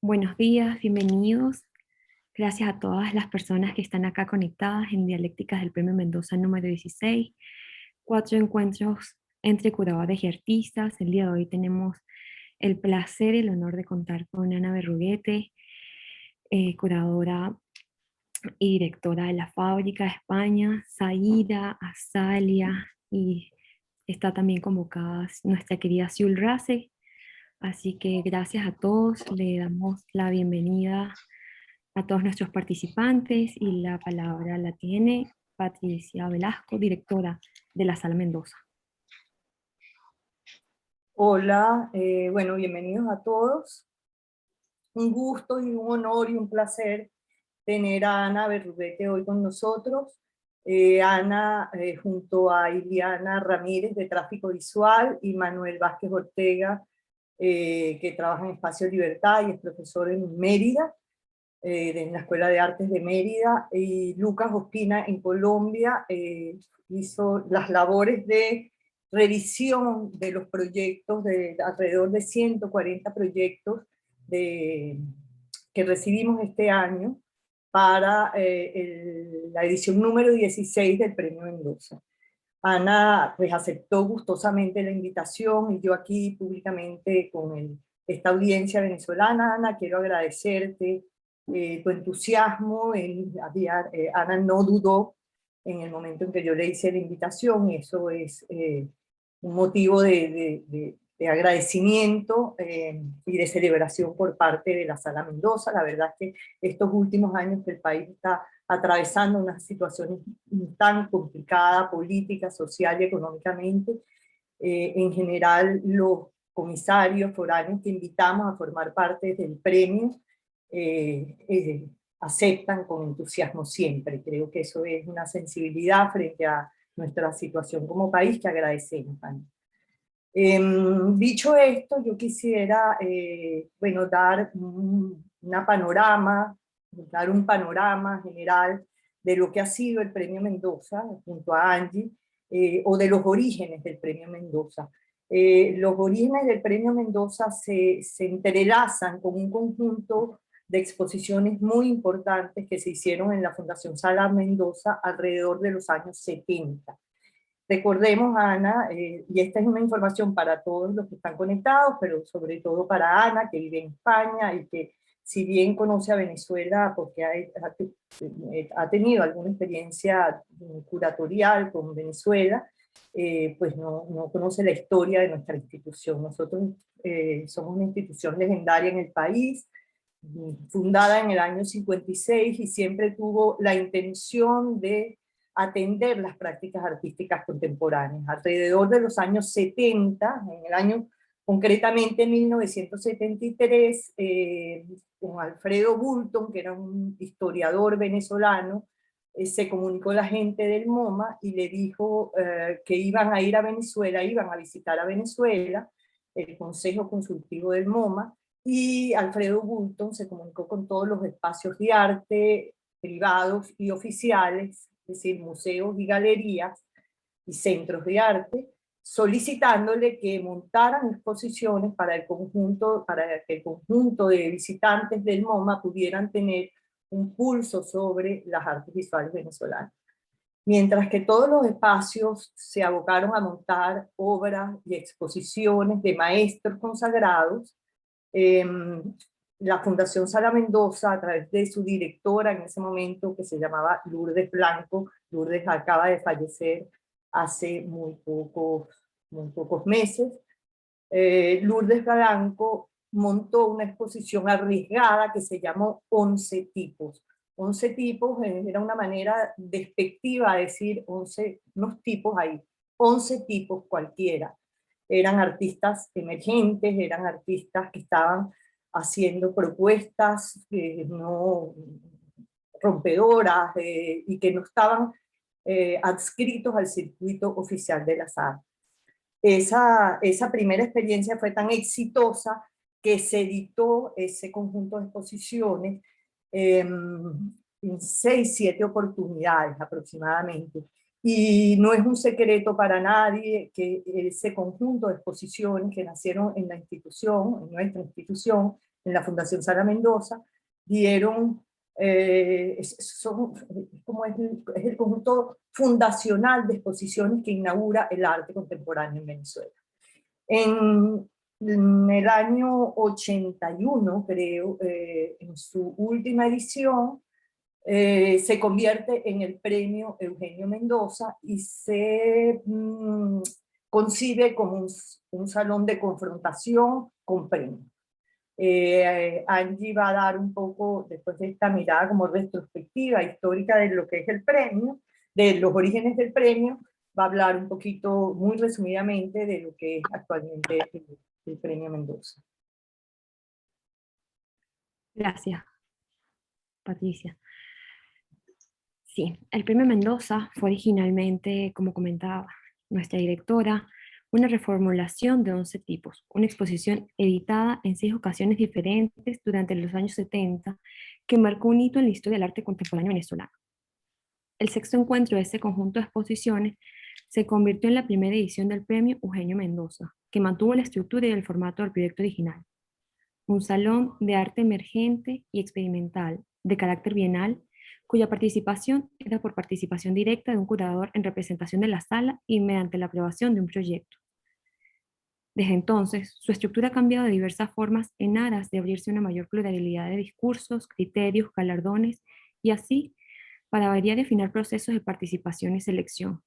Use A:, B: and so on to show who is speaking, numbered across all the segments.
A: Buenos días, bienvenidos. Gracias a todas las personas que están acá conectadas en Dialécticas del Premio Mendoza número 16. Cuatro encuentros entre curadores y artistas. El día de hoy tenemos el placer y el honor de contar con Ana Berruguete, curadora y directora de La Fábrica de España, Zaira, Azalia, y está también convocada nuestra querida Siul Race. Así que gracias a todos, le damos la bienvenida a todos nuestros participantes y la palabra la tiene Patricia Velasco, directora de la Sala Mendoza.
B: Hola, bueno, bienvenidos a todos. Un gusto y un honor y un placer tener a Ana Berruguete hoy con nosotros. Ana, junto a Iliana Ramírez de Tráfico Visual y Manuel Vázquez Ortega, que trabaja en Espacio Libertad y es profesor en Mérida, en la Escuela de Artes de Mérida, y Lucas Ospina en Colombia, hizo las labores de revisión de los proyectos, de alrededor de 140 proyectos que recibimos este año para la edición número 16 del Premio Mendoza. Ana pues aceptó gustosamente la invitación y yo aquí públicamente con esta audiencia venezolana, Ana, quiero agradecerte tu entusiasmo. Ana no dudó en el momento en que yo le hice la invitación, y eso es un motivo de agradecimiento y de celebración por parte de la Sala Mendoza. La verdad es que estos últimos años que el país está atravesando una situación tan complicada, política, social y económicamente, en general los comisarios foráneos que invitamos a formar parte del premio aceptan con entusiasmo siempre. Creo que eso es una sensibilidad frente a nuestra situación como país que agradecemos. Dicho esto, yo quisiera bueno, dar dar un panorama general de lo que ha sido el Premio Mendoza junto a Angie, o de los orígenes del Premio Mendoza. Los orígenes del Premio Mendoza se entrelazan con un conjunto de exposiciones muy importantes que se hicieron en la Fundación Sala Mendoza alrededor de los años 70. Recordemos, Ana, y esta es una información para todos los que están conectados, pero sobre todo para Ana, que vive en España y que si bien conoce a Venezuela porque ha tenido alguna experiencia curatorial con Venezuela, pues no conoce la historia de nuestra institución. Nosotros somos una institución legendaria en el país, fundada en el año 56 y siempre tuvo la intención de atender las prácticas artísticas contemporáneas. Alrededor de los años 70, en el año concretamente 1973, con Alfredo Bulton, que era un historiador venezolano, se comunicó la gente del MoMA y le dijo que iban a ir a Venezuela, iban a visitar a Venezuela, el Consejo Consultivo del MoMA, y Alfredo Bulton se comunicó con todos los espacios de arte privados y oficiales, es decir, museos y galerías y centros de arte, solicitándole que montaran exposiciones para que el conjunto de visitantes del MoMA pudieran tener un pulso sobre las artes visuales venezolanas. Mientras que todos los espacios se abocaron a montar obras y exposiciones de maestros consagrados, eh, la Fundación Sala Mendoza, a través de su directora en ese momento, que se llamaba Lourdes Blanco, Lourdes acaba de fallecer hace muy pocos meses, Lourdes Blanco montó una exposición arriesgada que se llamó 11 tipos. 11 tipos era una manera despectiva de decir 11, unos tipos ahí, 11 tipos cualquiera. Eran artistas emergentes, eran artistas que estaban haciendo propuestas no rompedoras y que no estaban adscritos al circuito oficial de las artes. Esa primera experiencia fue tan exitosa que se editó ese conjunto de exposiciones en 6, 7 oportunidades aproximadamente. Y no es un secreto para nadie que ese conjunto de exposiciones que nacieron en la institución, en nuestra institución, en la Fundación Sara Mendoza, dieron, como es el conjunto fundacional de exposiciones que inaugura el arte contemporáneo en Venezuela. En el año 81, creo, en su última edición, se convierte en el premio Eugenio Mendoza y se concibe como un salón de confrontación con premios. Angie va a dar un poco, después de esta mirada como retrospectiva, histórica de lo que es el premio, de los orígenes del premio, va a hablar un poquito, muy resumidamente, de lo que es actualmente el premio Mendoza.
A: Gracias, Patricia. Sí, el premio Mendoza fue originalmente, como comentaba nuestra directora, una reformulación de 11 tipos, una exposición editada en 6 ocasiones diferentes durante los años 70 que marcó un hito en la historia del arte contemporáneo venezolano. El sexto encuentro de este conjunto de exposiciones se convirtió en la primera edición del premio Eugenio Mendoza, que mantuvo la estructura y el formato del proyecto original. Un salón de arte emergente y experimental de carácter bienal, cuya participación era por participación directa de un curador en representación de la sala y mediante la aprobación de un proyecto. Desde entonces, su estructura ha cambiado de diversas formas en aras de abrirse una mayor pluralidad de discursos, criterios, galardones y así para variar y afinar procesos de participación y selección.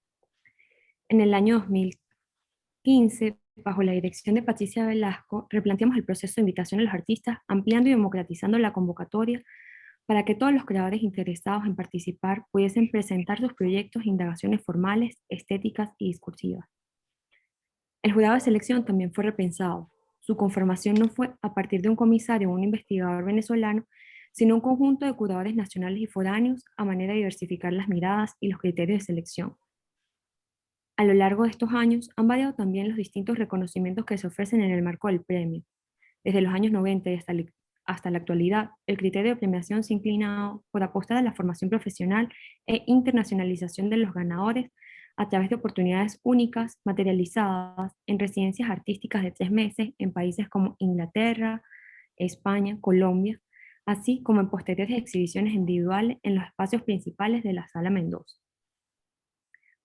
A: En el año 2015, bajo la dirección de Patricia Velasco, replanteamos el proceso de invitación a los artistas, ampliando y democratizando la convocatoria para que todos los creadores interesados en participar pudiesen presentar sus proyectos e indagaciones formales, estéticas y discursivas. El jurado de selección también fue repensado. Su conformación no fue a partir de un comisario o un investigador venezolano, sino un conjunto de curadores nacionales y foráneos a manera de diversificar las miradas y los criterios de selección. A lo largo de estos años han variado también los distintos reconocimientos que se ofrecen en el marco del premio. Desde los años 90 y hasta la actualidad, el criterio de premiación se ha inclinado por apostar a la formación profesional e internacionalización de los ganadores a través de oportunidades únicas materializadas en residencias artísticas de 3 meses en países como Inglaterra, España, Colombia, así como en posteriores exhibiciones individuales en los espacios principales de la Sala Mendoza.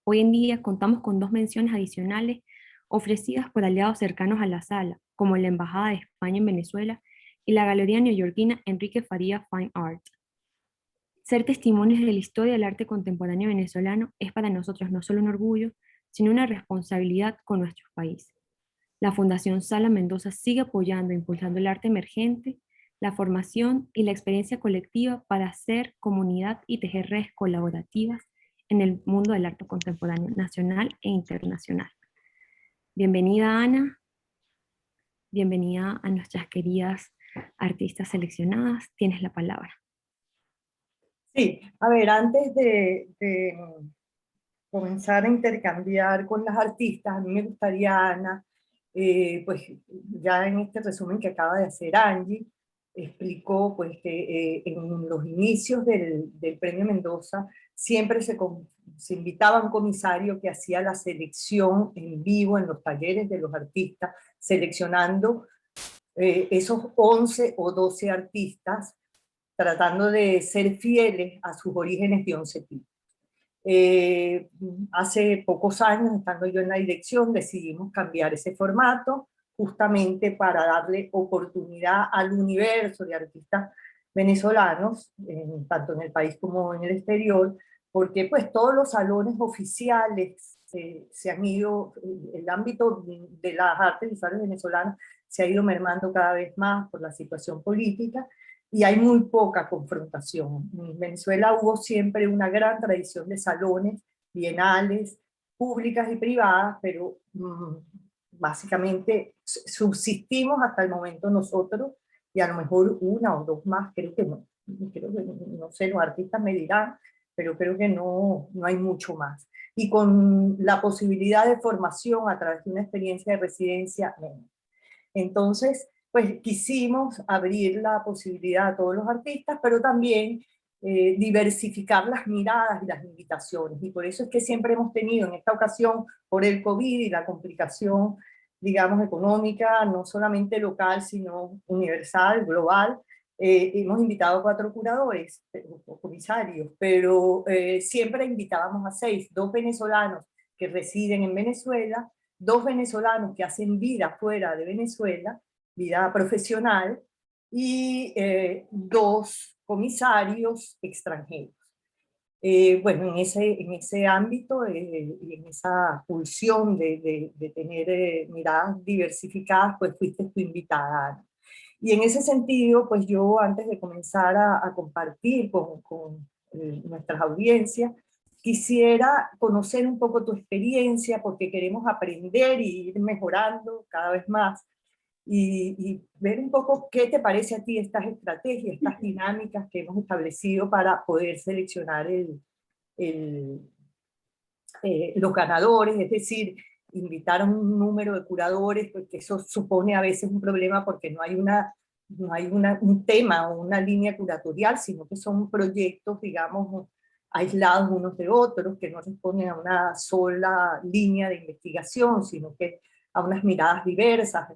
A: Hoy en día contamos con 2 menciones adicionales ofrecidas por aliados cercanos a la sala, como la Embajada de España en Venezuela y la Galería neoyorquina Enrique Faría Fine Art. Ser testimonios de la historia del arte contemporáneo venezolano es para nosotros no solo un orgullo, sino una responsabilidad con nuestro país. La Fundación Sala Mendoza sigue apoyando e impulsando el arte emergente, la formación y la experiencia colectiva para hacer comunidad y tejer redes colaborativas en el mundo del arte contemporáneo nacional e internacional. Bienvenida, Ana. Bienvenida a nuestras queridas artistas seleccionadas. Tienes la palabra.
B: Sí, a ver, antes de comenzar a intercambiar con las artistas, a mí me gustaría, Ana, pues ya en este resumen que acaba de hacer Angie, explicó pues que en los inicios del Premio Mendoza siempre se invitaba a un comisario que hacía la selección en vivo en los talleres de los artistas, seleccionando esos 11 o 12 artistas, tratando de ser fieles a sus orígenes de 11 tipos. Hace pocos años, estando yo en la dirección, decidimos cambiar ese formato justamente para darle oportunidad al universo de artistas venezolanos, tanto en el país como en el exterior, porque pues todos los salones oficiales se han ido, el ámbito de las artes visuales venezolanas se ha ido mermando cada vez más por la situación política, y hay muy poca confrontación. En Venezuela hubo siempre una gran tradición de salones bienales, públicas y privadas, pero básicamente subsistimos hasta el momento nosotros, y a lo mejor una o dos más, creo que no sé, los artistas me dirán, pero creo que no hay mucho más. Y con la posibilidad de formación a través de una experiencia de residencia, menos. Entonces, pues quisimos abrir la posibilidad a todos los artistas, pero también diversificar las miradas y las invitaciones. Y por eso es que siempre hemos tenido, en esta ocasión, por el COVID y la complicación digamos, económica, no solamente local, sino universal, global. Hemos invitado 4 curadores o comisarios, pero siempre invitábamos a 6, 2 venezolanos que residen en Venezuela, 2 venezolanos que hacen vida fuera de Venezuela, vida profesional, y 2 comisarios extranjeros. Bueno, en ese ámbito y en esa pulsión de tener miradas diversificadas, pues fuiste tu invitada, Ana. Y en ese sentido, pues yo antes de comenzar a compartir con nuestras audiencias, quisiera conocer un poco tu experiencia porque queremos aprender y ir mejorando cada vez más y ver un poco qué te parece a ti estas estrategias, estas dinámicas que hemos establecido para poder seleccionar el, los ganadores, es decir, invitar a un número de curadores, porque eso supone a veces un problema porque no hay un tema o una línea curatorial, sino que son proyectos, digamos, aislados unos de otros, que no responden a una sola línea de investigación, sino que a unas miradas diversas.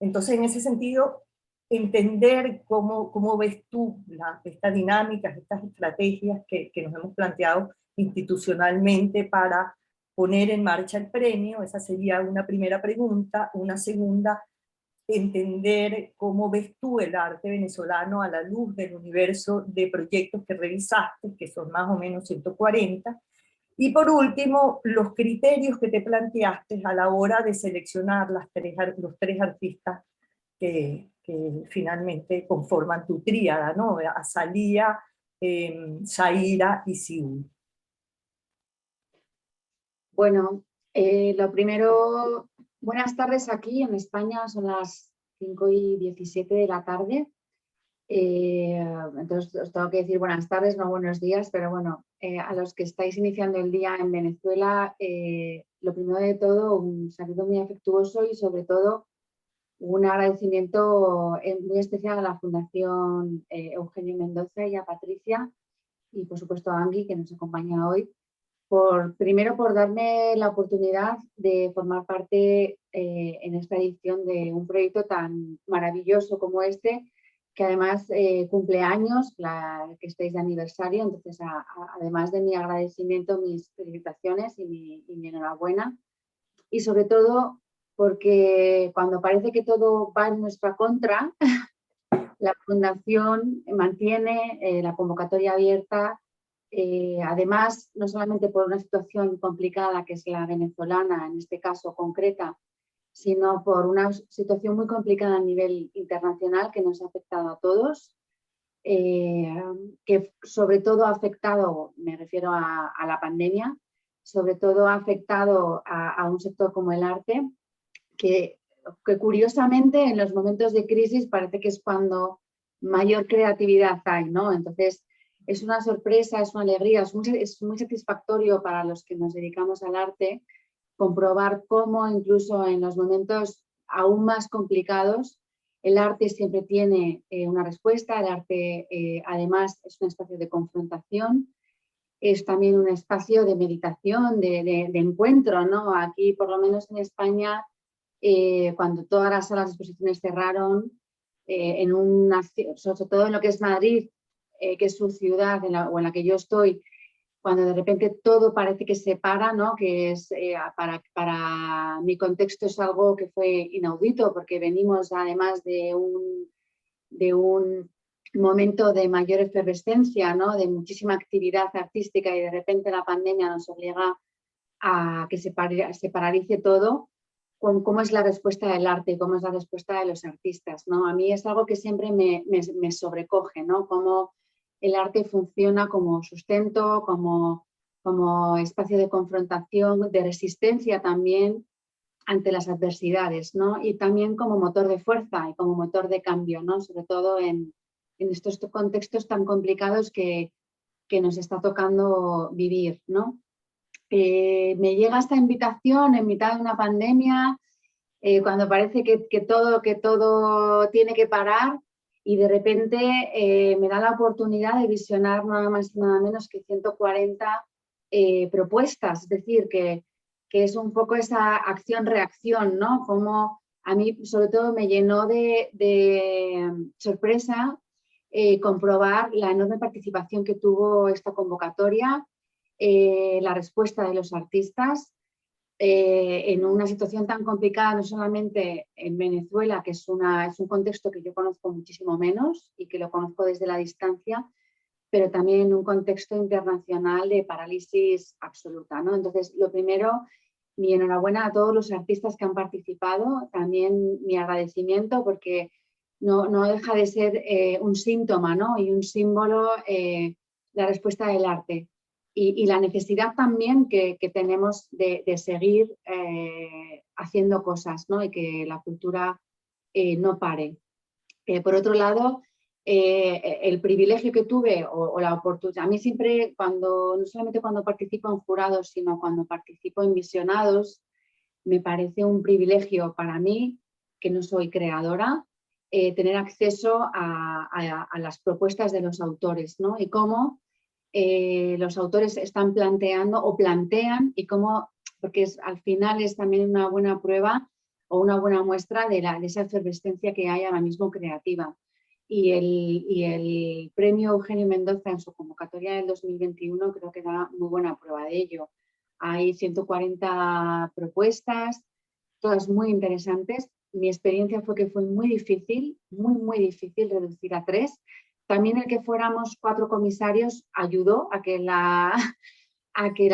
B: Entonces, en ese sentido, entender cómo ves tú estas dinámicas, estas estrategias que nos hemos planteado institucionalmente para poner en marcha el premio. Esa sería una primera pregunta. Una segunda, entender cómo ves tú el arte venezolano a la luz del universo de proyectos que revisaste, que son más o menos 140. Y por último, los criterios que te planteaste a la hora de seleccionar los 3 artistas que finalmente conforman tu tríada, ¿no? Azalía, Zaira y Siúl.
C: Bueno, lo primero, buenas tardes aquí en España, son las 5:17 de la tarde. Entonces os tengo que decir buenas tardes, no buenos días, pero bueno, a los que estáis iniciando el día en Venezuela, lo primero de todo, un saludo muy afectuoso y sobre todo un agradecimiento muy especial a la Fundación Eugenio Mendoza y a Patricia y por supuesto a Angui, que nos acompaña hoy. Primero por darme la oportunidad de formar parte en esta edición de un proyecto tan maravilloso como este, que además cumple años, que estáis de aniversario, entonces además de mi agradecimiento, mis felicitaciones y mi enhorabuena. Y sobre todo porque cuando parece que todo va en nuestra contra, la Fundación mantiene la convocatoria abierta. Además, no solamente por una situación complicada que es la venezolana, en este caso concreta, sino por una situación muy complicada a nivel internacional que nos ha afectado a todos, que sobre todo ha afectado, me refiero a la pandemia, sobre todo ha afectado a un sector como el arte, que curiosamente en los momentos de crisis parece que es cuando mayor creatividad hay, ¿no? Entonces, es una sorpresa, es una alegría, es muy satisfactorio para los que nos dedicamos al arte comprobar cómo incluso en los momentos aún más complicados el arte siempre tiene una respuesta, el arte además es un espacio de confrontación, es también un espacio de meditación, de encuentro, ¿no? Aquí, por lo menos en España, cuando todas las salas de exposiciones cerraron, sobre todo en lo que es Madrid, que es su ciudad o en la que yo estoy, cuando de repente todo parece que se para, ¿no? Que es, para mi contexto es algo que fue inaudito, porque venimos además de un momento de mayor efervescencia, ¿no? De muchísima actividad artística y de repente la pandemia nos obliga a que se paralice todo. ¿Cómo es la respuesta del arte? ¿Cómo es la respuesta de los artistas? ¿No? A mí es algo que siempre me sobrecoge, ¿no? Cómo el arte funciona como sustento, como espacio de confrontación, de resistencia también ante las adversidades, ¿no? Y también como motor de fuerza y como motor de cambio, ¿no? Sobre todo en estos contextos tan complicados que nos está tocando vivir, ¿no? Me llega esta invitación en mitad de una pandemia, cuando parece que todo tiene que parar, y de repente me da la oportunidad de visionar nada más y nada menos que 140 propuestas. Es decir, que que es un poco esa acción-reacción, ¿no? Como a mí sobre todo me llenó de sorpresa comprobar la enorme participación que tuvo esta convocatoria, la respuesta de los artistas en una situación tan complicada, no solamente en Venezuela, que es un contexto que yo conozco muchísimo menos y que lo conozco desde la distancia, pero también en un contexto internacional de parálisis absoluta, ¿no? Entonces, lo primero, mi enhorabuena a todos los artistas que han participado, también mi agradecimiento porque no deja de ser un síntoma, ¿no? Y un símbolo la respuesta del arte. Y la necesidad también que tenemos de seguir haciendo cosas, ¿no? Y que la cultura no pare. Por otro lado, el privilegio que tuve o la oportunidad, a mí siempre no solamente cuando participo en jurados, sino cuando participo en visionados, me parece un privilegio para mí, que no soy creadora, tener acceso a las propuestas de los autores, ¿no? Y cómo los autores están planteando o plantean y cómo, porque al final es también una buena prueba o una buena muestra de esa efervescencia que hay ahora mismo creativa. Y el premio Eugenio Mendoza en su convocatoria del 2021 creo que da muy buena prueba de ello. Hay 140 propuestas, todas muy interesantes. Mi experiencia fue que fue muy difícil reducir a 3. También el que fuéramos 4 comisarios ayudó a que la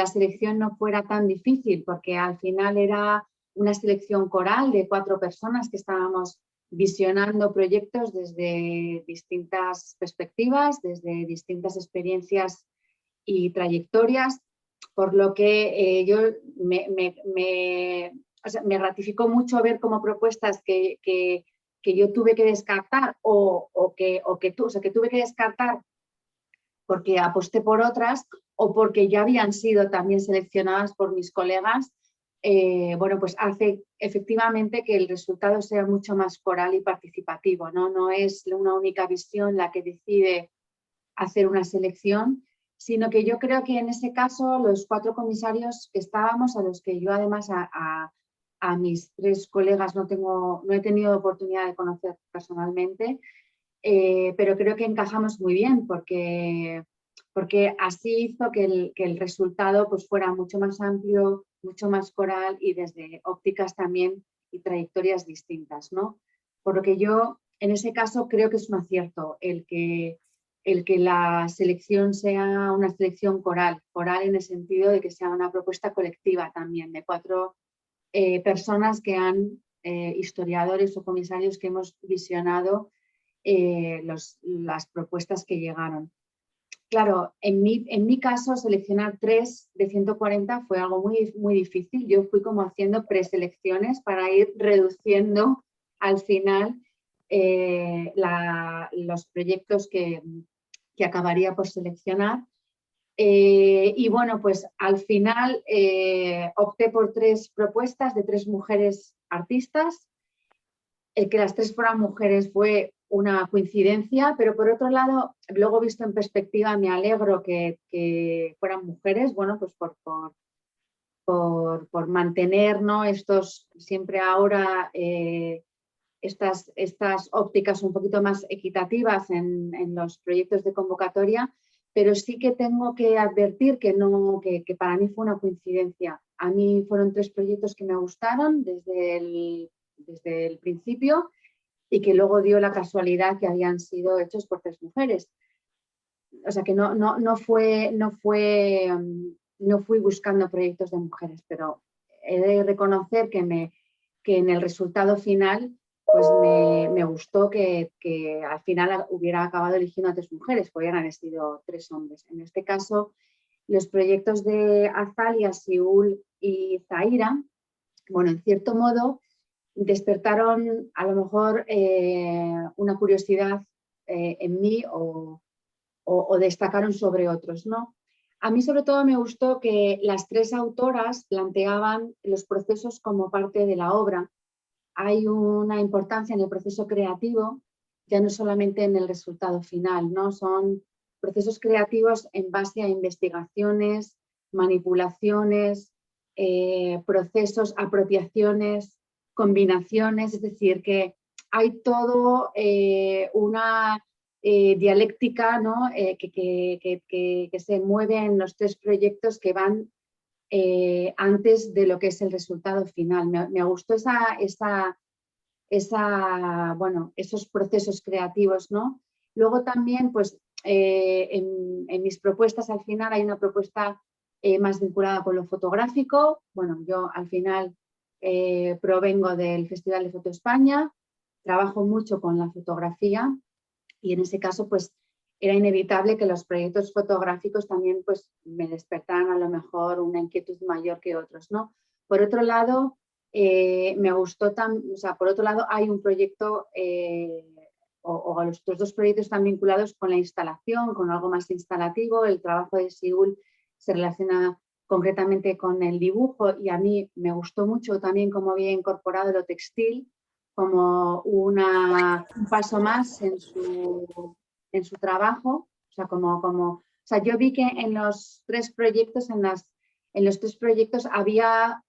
C: selección no fuera tan difícil, porque al final era una selección coral de 4 personas que estábamos visionando proyectos desde distintas perspectivas, desde distintas experiencias y trayectorias, por lo que yo me ratificó mucho ver como propuestas que yo tuve que descartar o que tuve que descartar porque aposté por otras o porque ya habían sido también seleccionadas por mis colegas, bueno, pues hace efectivamente que el resultado sea mucho más coral y participativo, ¿no? No es una única visión la que decide hacer una selección, sino que yo creo que en ese caso los 4 comisarios que estábamos, a los que yo además a mis 3 colegas no he tenido oportunidad de conocer personalmente, pero creo que encajamos muy bien porque así hizo que el resultado pues, fuera mucho más amplio, mucho más coral y desde ópticas también y trayectorias distintas, ¿no? Por lo que yo en ese caso creo que es un acierto el que la selección sea una selección coral en el sentido de que sea una propuesta colectiva también de 4 personas que historiadores o comisarios que hemos visionado las propuestas que llegaron. Claro, en mi caso seleccionar 3 de 140 fue algo muy difícil. Yo fui como haciendo preselecciones para ir reduciendo al final los proyectos que acabaría por seleccionar. Y bueno, pues al final opté por 3 propuestas de 3 mujeres artistas. El que las 3 fueran mujeres fue una coincidencia, pero por otro lado, luego visto en perspectiva, me alegro que fueran mujeres, bueno, pues por mantener, ¿no? Siempre ahora estas ópticas un poquito más equitativas en los proyectos de convocatoria, pero sí que tengo que advertir que para mí fue una coincidencia. A mí fueron 3 proyectos que me gustaron desde el principio y que luego dio la casualidad que habían sido hechos por 3 mujeres. O sea que no fui buscando proyectos de mujeres, pero he de reconocer que en el resultado final pues me gustó que al final hubiera acabado eligiendo a 3 mujeres, podrían haber sido 3 hombres. En este caso, los proyectos de Azalia, Siúl y Zaira, bueno, en cierto modo, despertaron a lo mejor una curiosidad en mí o destacaron sobre otros, ¿no? A mí sobre todo me gustó que las 3 autoras planteaban los procesos como parte de la obra. Hay una importancia en el proceso creativo, ya no solamente en el resultado final, ¿no? Son procesos creativos en base a investigaciones, manipulaciones, procesos, apropiaciones, combinaciones, es decir, que hay todo una dialéctica, ¿no? que se mueve en los tres proyectos que van antes de lo que es el resultado final. Me gustó bueno, esos procesos creativos, ¿no? Luego también, pues, en mis propuestas al final hay una propuesta más vinculada con lo fotográfico. Bueno, yo al final provengo del Festival de Foto España, trabajo mucho con la fotografía y en ese caso, pues, era inevitable que los proyectos fotográficos también, pues, me despertaran a lo mejor una inquietud mayor que otros, ¿no? Por otro lado, me gustó o sea, por otro lado hay un proyecto o los otros dos proyectos están vinculados con la instalación, con algo más instalativo. El trabajo de Siúl se relaciona concretamente con el dibujo y a mí me gustó mucho también cómo había incorporado lo textil como un paso más en su trabajo. O sea, o sea, yo vi que en los tres proyectos, en los tres proyectos había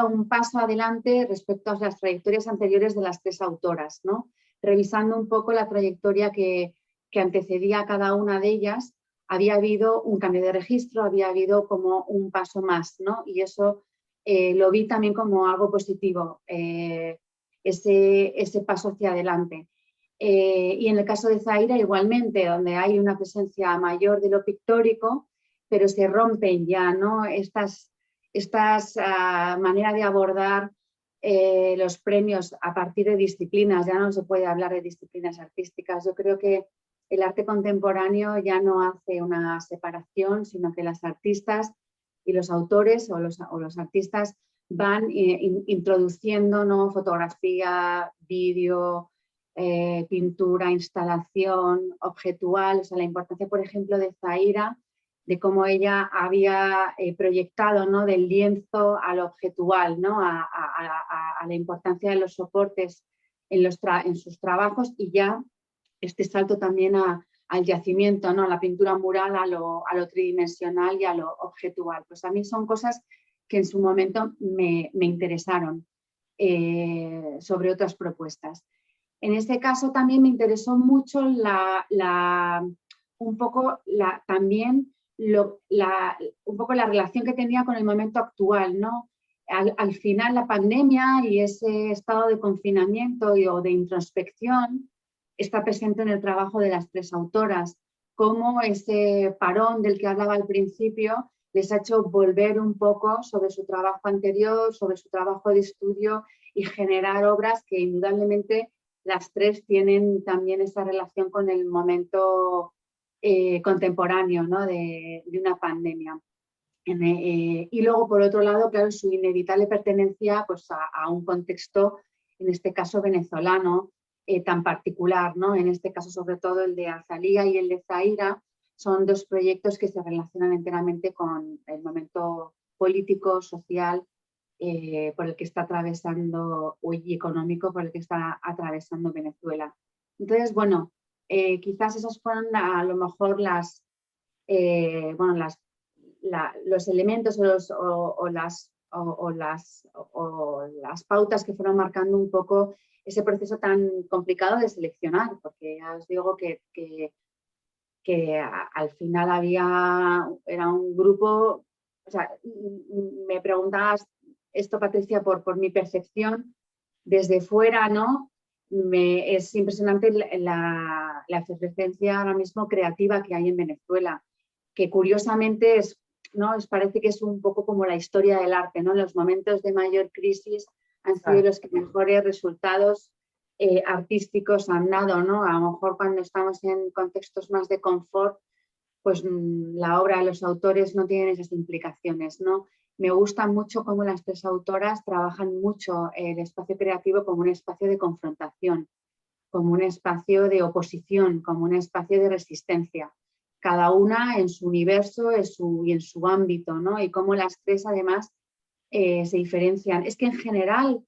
C: un paso adelante respecto a las trayectorias anteriores de las tres autoras, ¿no? Revisando un poco la trayectoria que antecedía a cada una de ellas, había habido un cambio de registro, había habido como un paso más, ¿no? Y eso lo vi también como algo positivo, ese paso hacia adelante. Y en el caso de Zaira igualmente, donde hay una presencia mayor de lo pictórico, pero se rompen ya, ¿no? Estas maneras de abordar los premios a partir de disciplinas. Ya no se puede hablar de disciplinas artísticas. Yo creo que el arte contemporáneo ya no hace una separación, sino que las artistas y los autores o los artistas van introduciendo, ¿no? Fotografía, vídeo, pintura, instalación, objetual. O sea, la importancia, por ejemplo, de Zaira, de cómo ella había proyectado, ¿no? Del lienzo al objetual, ¿no? a la importancia de los soportes en sus trabajos, y ya este salto también al yacimiento, ¿no? A la pintura mural, a lo tridimensional y a lo objetual. Pues a mí son cosas que en su momento me interesaron sobre otras propuestas. En este caso también me interesó mucho un poco la relación que tenía con el momento actual, ¿no? Al final la pandemia y ese estado de confinamiento o de introspección está presente en el trabajo de las tres autoras, cómo ese parón del que hablaba al principio les ha hecho volver un poco sobre su trabajo anterior, sobre su trabajo de estudio y generar obras que indudablemente las tres tienen también esa relación con el momento contemporáneo, ¿no? de una pandemia. Y luego, por otro lado, claro, su inevitable pertenencia, pues, a un contexto, en este caso venezolano, tan particular, ¿no? En este caso, sobre todo, el de Azalía y el de Zaira son dos proyectos que se relacionan enteramente con el momento político, social, por el que está atravesando, y económico por el que está atravesando Venezuela. Entonces, bueno, quizás esos fueron a lo mejor los elementos o las pautas que fueron marcando un poco ese proceso tan complicado de seleccionar, porque ya os digo que al final era un grupo. O sea, me preguntabas esto, Patricia, por mi percepción desde fuera, ¿no? Es impresionante la efervescencia ahora mismo creativa que hay en Venezuela, que curiosamente ¿no? Parece que es un poco como la historia del arte, ¿no? Los momentos de mayor crisis han sido los que mejores resultados artísticos han dado, ¿no? A lo mejor cuando estamos en contextos más de confort, pues la obra de los autores no tienen esas implicaciones, ¿no? Me gusta mucho cómo las tres autoras trabajan mucho el espacio creativo como un espacio de confrontación, como un espacio de oposición, como un espacio de resistencia, cada una en su universo y en su ámbito, ¿no? Y cómo las tres además se diferencian. Es que en general,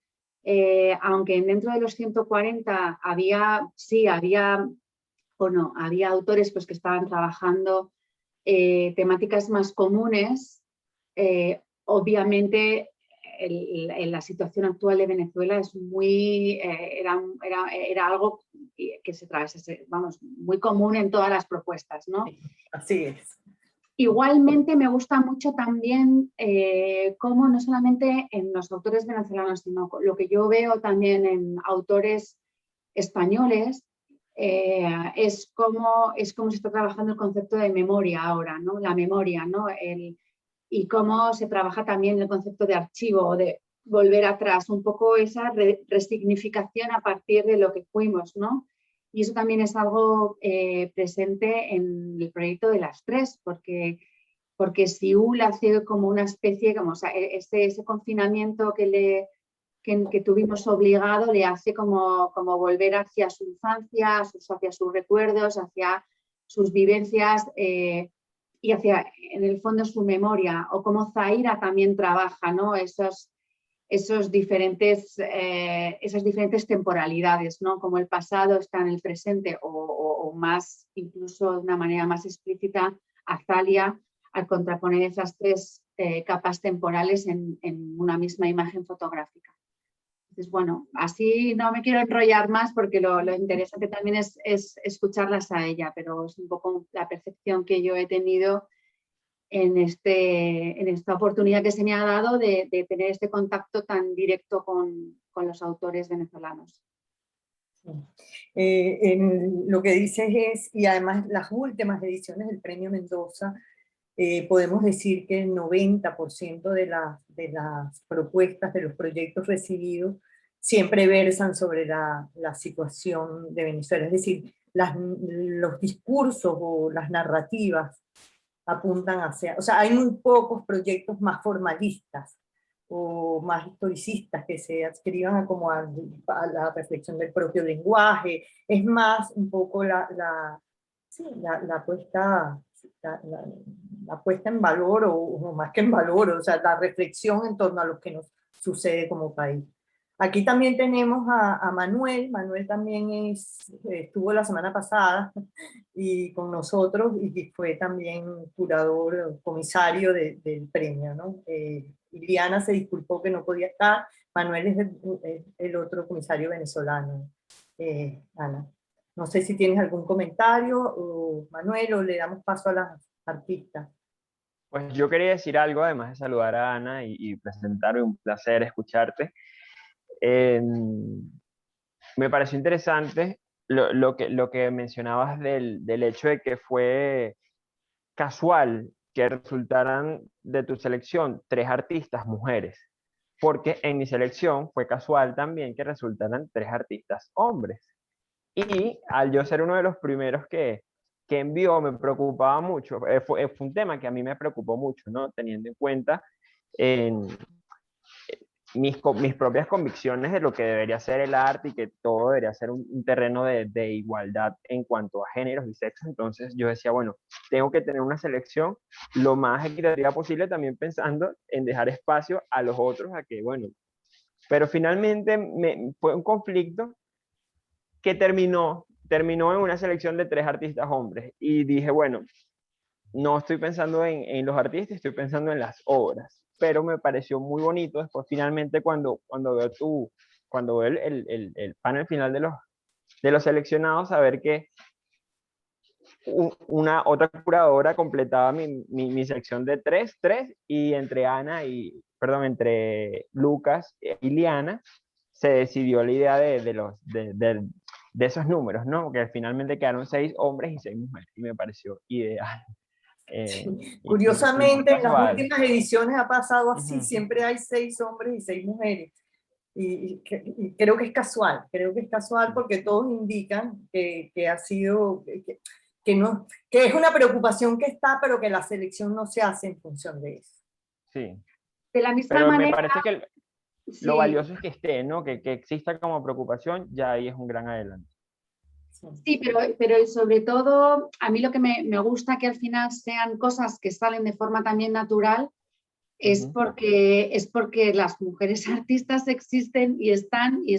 C: aunque dentro de los 140 había autores, pues, que estaban trabajando temáticas más comunes, obviamente la situación actual de Venezuela es muy, era algo que se atravesase, vamos, muy común en todas las propuestas, ¿no?
B: Sí, así es.
C: Igualmente me gusta mucho también cómo no solamente en los autores venezolanos, sino lo que yo veo también en autores españoles, es cómo se está trabajando el concepto de memoria ahora, ¿no? La memoria, ¿no? Y cómo se trabaja también el concepto de archivo o de volver atrás, un poco esa resignificación a partir de lo que fuimos, ¿no? Y eso también es algo presente en el proyecto de las tres, porque Siúl hace como una especie, como, o sea, ese confinamiento que tuvimos obligado le hace como volver hacia su infancia, hacia sus recuerdos, hacia sus vivencias y hacia, en el fondo, su memoria, o como Zaira también trabaja, ¿no? Esas diferentes temporalidades, ¿no? Como el pasado está en el presente o más, incluso de una manera más explícita, Azalia, al contraponer esas tres capas temporales en una misma imagen fotográfica. Entonces, bueno, así no me quiero enrollar más porque lo interesante también es escucharlas a ella, pero es un poco la percepción que yo he tenido en esta oportunidad que se me ha dado de tener este contacto tan directo con los autores venezolanos.
B: Lo que dices es, y además las últimas ediciones del Premio Mendoza, podemos decir que el 90% de las propuestas, de los proyectos recibidos, siempre versan sobre la situación de Venezuela. Es decir, los discursos o las narrativas apuntan hacia... O sea, hay muy pocos proyectos más formalistas o más historicistas que se adscriban a la reflexión del propio lenguaje. Es más un poco la puesta en valor, o más que en valor, o sea, la reflexión en torno a lo que nos sucede como país. Aquí también tenemos a Manuel. Manuel también estuvo la semana pasada y con nosotros, y fue también curador, comisario del premio, ¿no? Iliana se disculpó que no podía estar. Manuel es el otro comisario venezolano. Ana, no sé si tienes algún comentario, o Manuel, o le damos paso a las artistas.
D: Pues yo quería decir algo, además de saludar a Ana y presentarme, un placer escucharte. Me pareció interesante lo que mencionabas del hecho de que fue casual que resultaran de tu selección 3 artistas mujeres, porque en mi selección fue casual también que resultaran 3 artistas hombres. Y al yo ser uno de los primeros que envió, me preocupaba mucho. Fue un tema que a mí me preocupó mucho, ¿no? Teniendo en cuenta en mis propias convicciones de lo que debería ser el arte y que todo debería ser un terreno de igualdad en cuanto a géneros y sexos. Entonces yo decía, bueno, tengo que tener una selección lo más equitativa posible, también pensando en dejar espacio a los otros a que, bueno, pero finalmente fue un conflicto que terminó en una selección de 3 artistas hombres. Y dije, bueno, no estoy pensando en los artistas, estoy pensando en las obras. Pero me pareció muy bonito después, finalmente, cuando veo el panel final de los seleccionados, saber que una otra curadora completaba mi selección de 3, y entre Lucas y Liana se decidió la idea de esos números, ¿no? Que finalmente quedaron 6 hombres y 6 mujeres, y me pareció ideal.
B: Curiosamente, en las últimas ediciones ha pasado así, siempre hay 6 hombres y 6 mujeres. Y creo que es casual, porque todos indican que ha sido, que es una preocupación que está, pero que la selección no se hace en función de eso.
D: Sí.
C: De la misma
D: pero
C: manera,
D: me parece que
C: sí.
D: Lo valioso es que esté, ¿no? Que exista como preocupación, ya ahí es un gran adelanto.
C: Sí, pero sobre todo, a mí lo que me gusta que al final sean cosas que salen de forma también natural, es porque las mujeres artistas existen y están y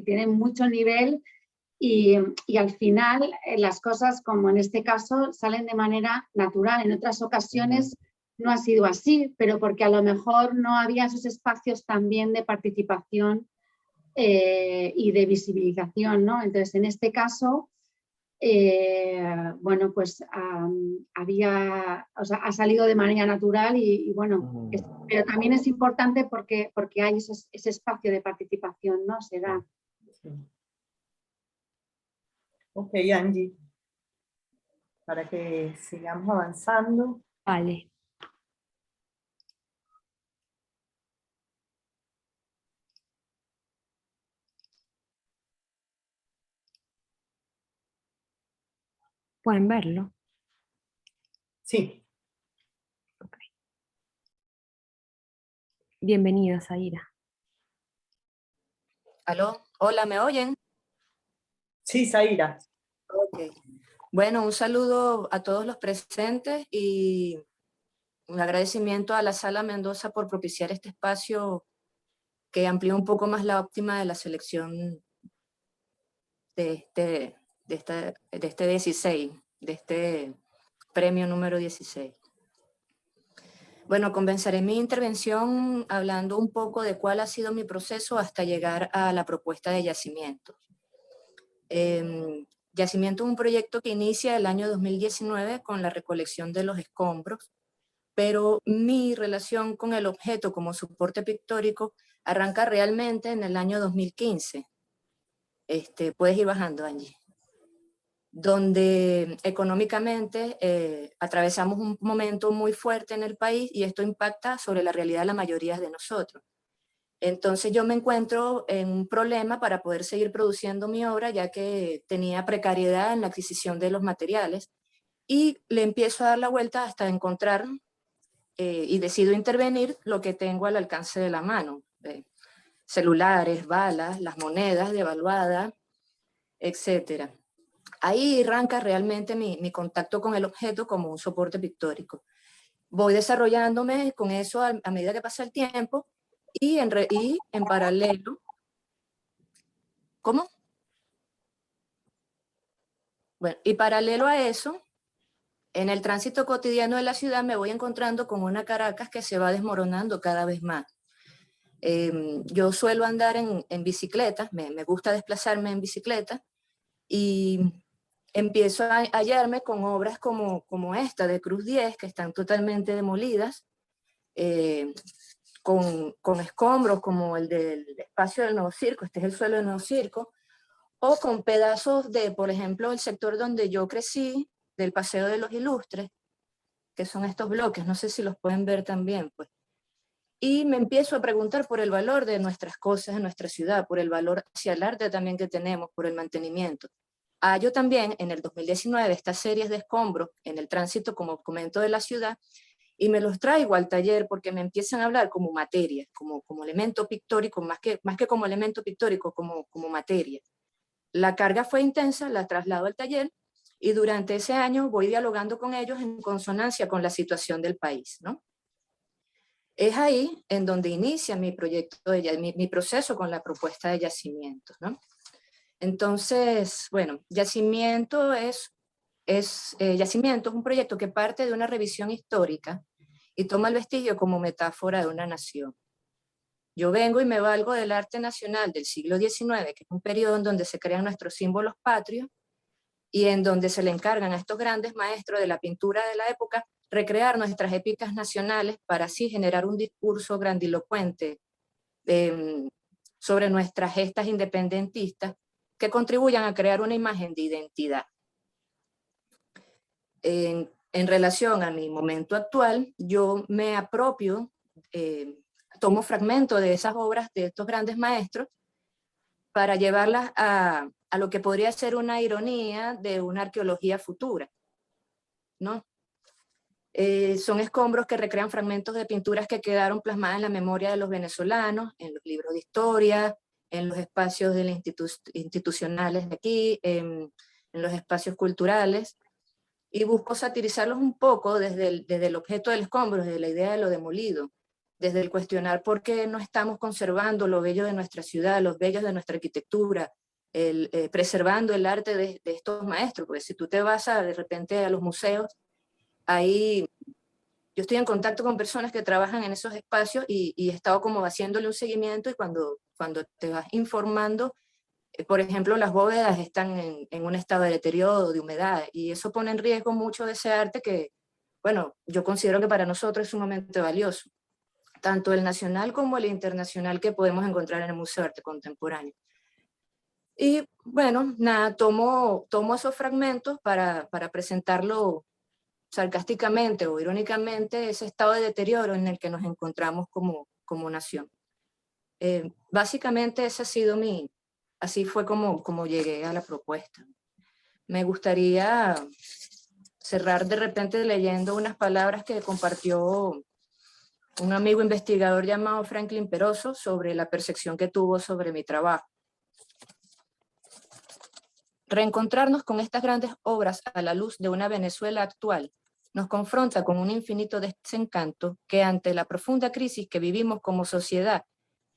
C: tienen mucho nivel, y al final las cosas, como en este caso, salen de manera natural. En otras ocasiones no ha sido así, pero porque a lo mejor no había esos espacios también de participación y de visibilización, ¿no? Entonces, en este caso, bueno, pues ha salido de manera natural y bueno, pero también es importante porque hay ese espacio de participación, ¿no? Se da.
B: Sí. Ok, Angie, para que sigamos avanzando.
A: Vale. ¿Pueden verlo?
B: Sí.
A: Bienvenida, Zaira.
E: ¿Aló? Hola, ¿me oyen?
B: Sí, Zaira.
E: Ok. Bueno, un saludo a todos los presentes y un agradecimiento a la Sala Mendoza por propiciar este espacio que amplía un poco más la óptima de la selección de este 16, de este premio número 16. Bueno, comenzaré mi intervención hablando un poco de cuál ha sido mi proceso hasta llegar a la propuesta de Yacimientos. Yacimiento es un proyecto que inicia el año 2019 con la recolección de los escombros, pero mi relación con el objeto como soporte pictórico arranca realmente en el año 2015. Puedes ir bajando, Angie. Donde económicamente atravesamos un momento muy fuerte en el país y esto impacta sobre la realidad de la mayoría de nosotros. Entonces yo me encuentro en un problema para poder seguir produciendo mi obra, ya que tenía precariedad en la adquisición de los materiales, y le empiezo a dar la vuelta hasta encontrar y decido intervenir lo que tengo al alcance de la mano. Celulares, balas, las monedas devaluadas, etc. Ahí arranca realmente mi contacto con el objeto como un soporte pictórico. Voy desarrollándome con eso a medida que pasa el tiempo, y en paralelo, ¿cómo? Bueno, y paralelo a eso, en el tránsito cotidiano de la ciudad me voy encontrando con una Caracas que se va desmoronando cada vez más. Yo suelo andar en bicicleta, me gusta desplazarme en bicicleta, y empiezo a hallarme con obras como esta de Cruz 10, que están totalmente demolidas, con escombros como el del espacio del Nuevo Circo, este es el suelo del Nuevo Circo, o con pedazos de, por ejemplo, el sector donde yo crecí, del Paseo de los Ilustres, que son estos bloques, no sé si los pueden ver también, pues. Y me empiezo a preguntar por el valor de nuestras cosas en nuestra ciudad, por el valor hacia el arte también que tenemos, por el mantenimiento. Yo también en el 2019 estas series de escombros en el tránsito, como comento, de la ciudad, y me los traigo al taller porque me empiezan a hablar como materia, como elemento pictórico, más que como elemento pictórico, como materia. La carga fue intensa, la traslado al taller, y durante ese año voy dialogando con ellos en consonancia con la situación del país, ¿no? Es ahí en donde inicia mi proyecto, mi proceso con la propuesta de Yacimientos, ¿no? Entonces, bueno, Yacimiento Yacimiento es un proyecto que parte de una revisión histórica y toma el vestigio como metáfora de una nación. Yo vengo y me valgo del arte nacional del siglo XIX, que es un periodo en donde se crean nuestros símbolos patrios y en donde se le encargan a estos grandes maestros de la pintura de la época recrear nuestras épicas nacionales para así generar un discurso grandilocuente sobre nuestras gestas independentistas que contribuyan a crear una imagen de identidad. En relación a mi momento actual, yo me apropio, tomo fragmentos de esas obras de estos grandes maestros para llevarlas a lo que podría ser una ironía de una arqueología futura, ¿no? Son escombros que recrean fragmentos de pinturas que quedaron plasmadas en la memoria de los venezolanos, en los libros de historia, en los espacios institucionales de aquí, en los espacios culturales, y busco satirizarlos un poco desde el objeto del escombro, desde la idea de lo demolido, desde el cuestionar por qué no estamos conservando lo bello de nuestra ciudad, los bellos de nuestra arquitectura, preservando el arte de estos maestros, porque si tú te vas de repente a los museos, hay yo estoy en contacto con personas que trabajan en esos espacios y he estado como haciéndole un seguimiento, y cuando te vas informando, por ejemplo, las bóvedas están en un estado de deterioro, de humedad, y eso pone en riesgo mucho de ese arte que, bueno, yo considero que para nosotros es sumamente valioso, tanto el nacional como el internacional que podemos encontrar en el Museo de Arte Contemporáneo. Y bueno, nada, tomo esos fragmentos para presentarlo sarcásticamente o irónicamente, ese estado de deterioro en el que nos encontramos como nación. Básicamente ese ha sido así fue como llegué a la propuesta. Me gustaría cerrar de repente leyendo unas palabras que compartió un amigo investigador llamado Franklin Peroso sobre la percepción que tuvo sobre mi trabajo. Reencontrarnos con estas grandes obras a la luz de una Venezuela actual nos confronta con un infinito desencanto que, ante la profunda crisis que vivimos como sociedad,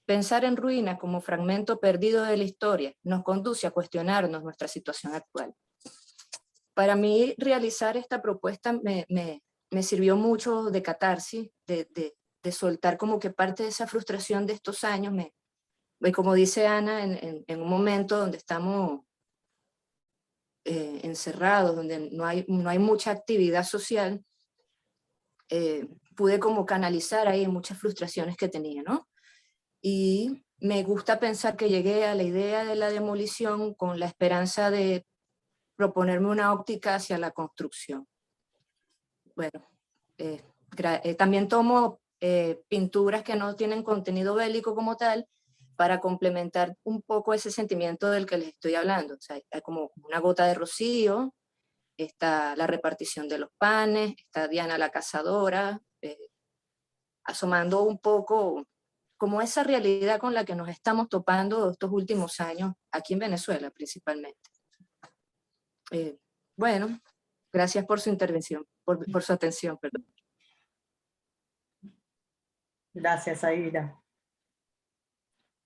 E: pensar en ruina como fragmento perdido de la historia nos conduce a cuestionarnos nuestra situación actual. Para mí, realizar esta propuesta me sirvió mucho de catarsis, de soltar como que parte de esa frustración de estos años, como dice Ana, en un momento donde estamos encerrados, donde no hay mucha actividad social, pude como canalizar ahí muchas frustraciones que tenía, ¿no? Y me gusta pensar que llegué a la idea de la demolición con la esperanza de proponerme una óptica hacia la construcción. Bueno, también tomo pinturas que no tienen contenido bélico como tal, para complementar un poco ese sentimiento del que les estoy hablando. O sea, hay como una gota de rocío, está la repartición de los panes, está Diana la cazadora, asomando un poco como esa realidad con la que nos estamos topando estos últimos años, aquí en Venezuela principalmente. Bueno, gracias por su intervención, por su atención, perdón.
B: Gracias, Aira.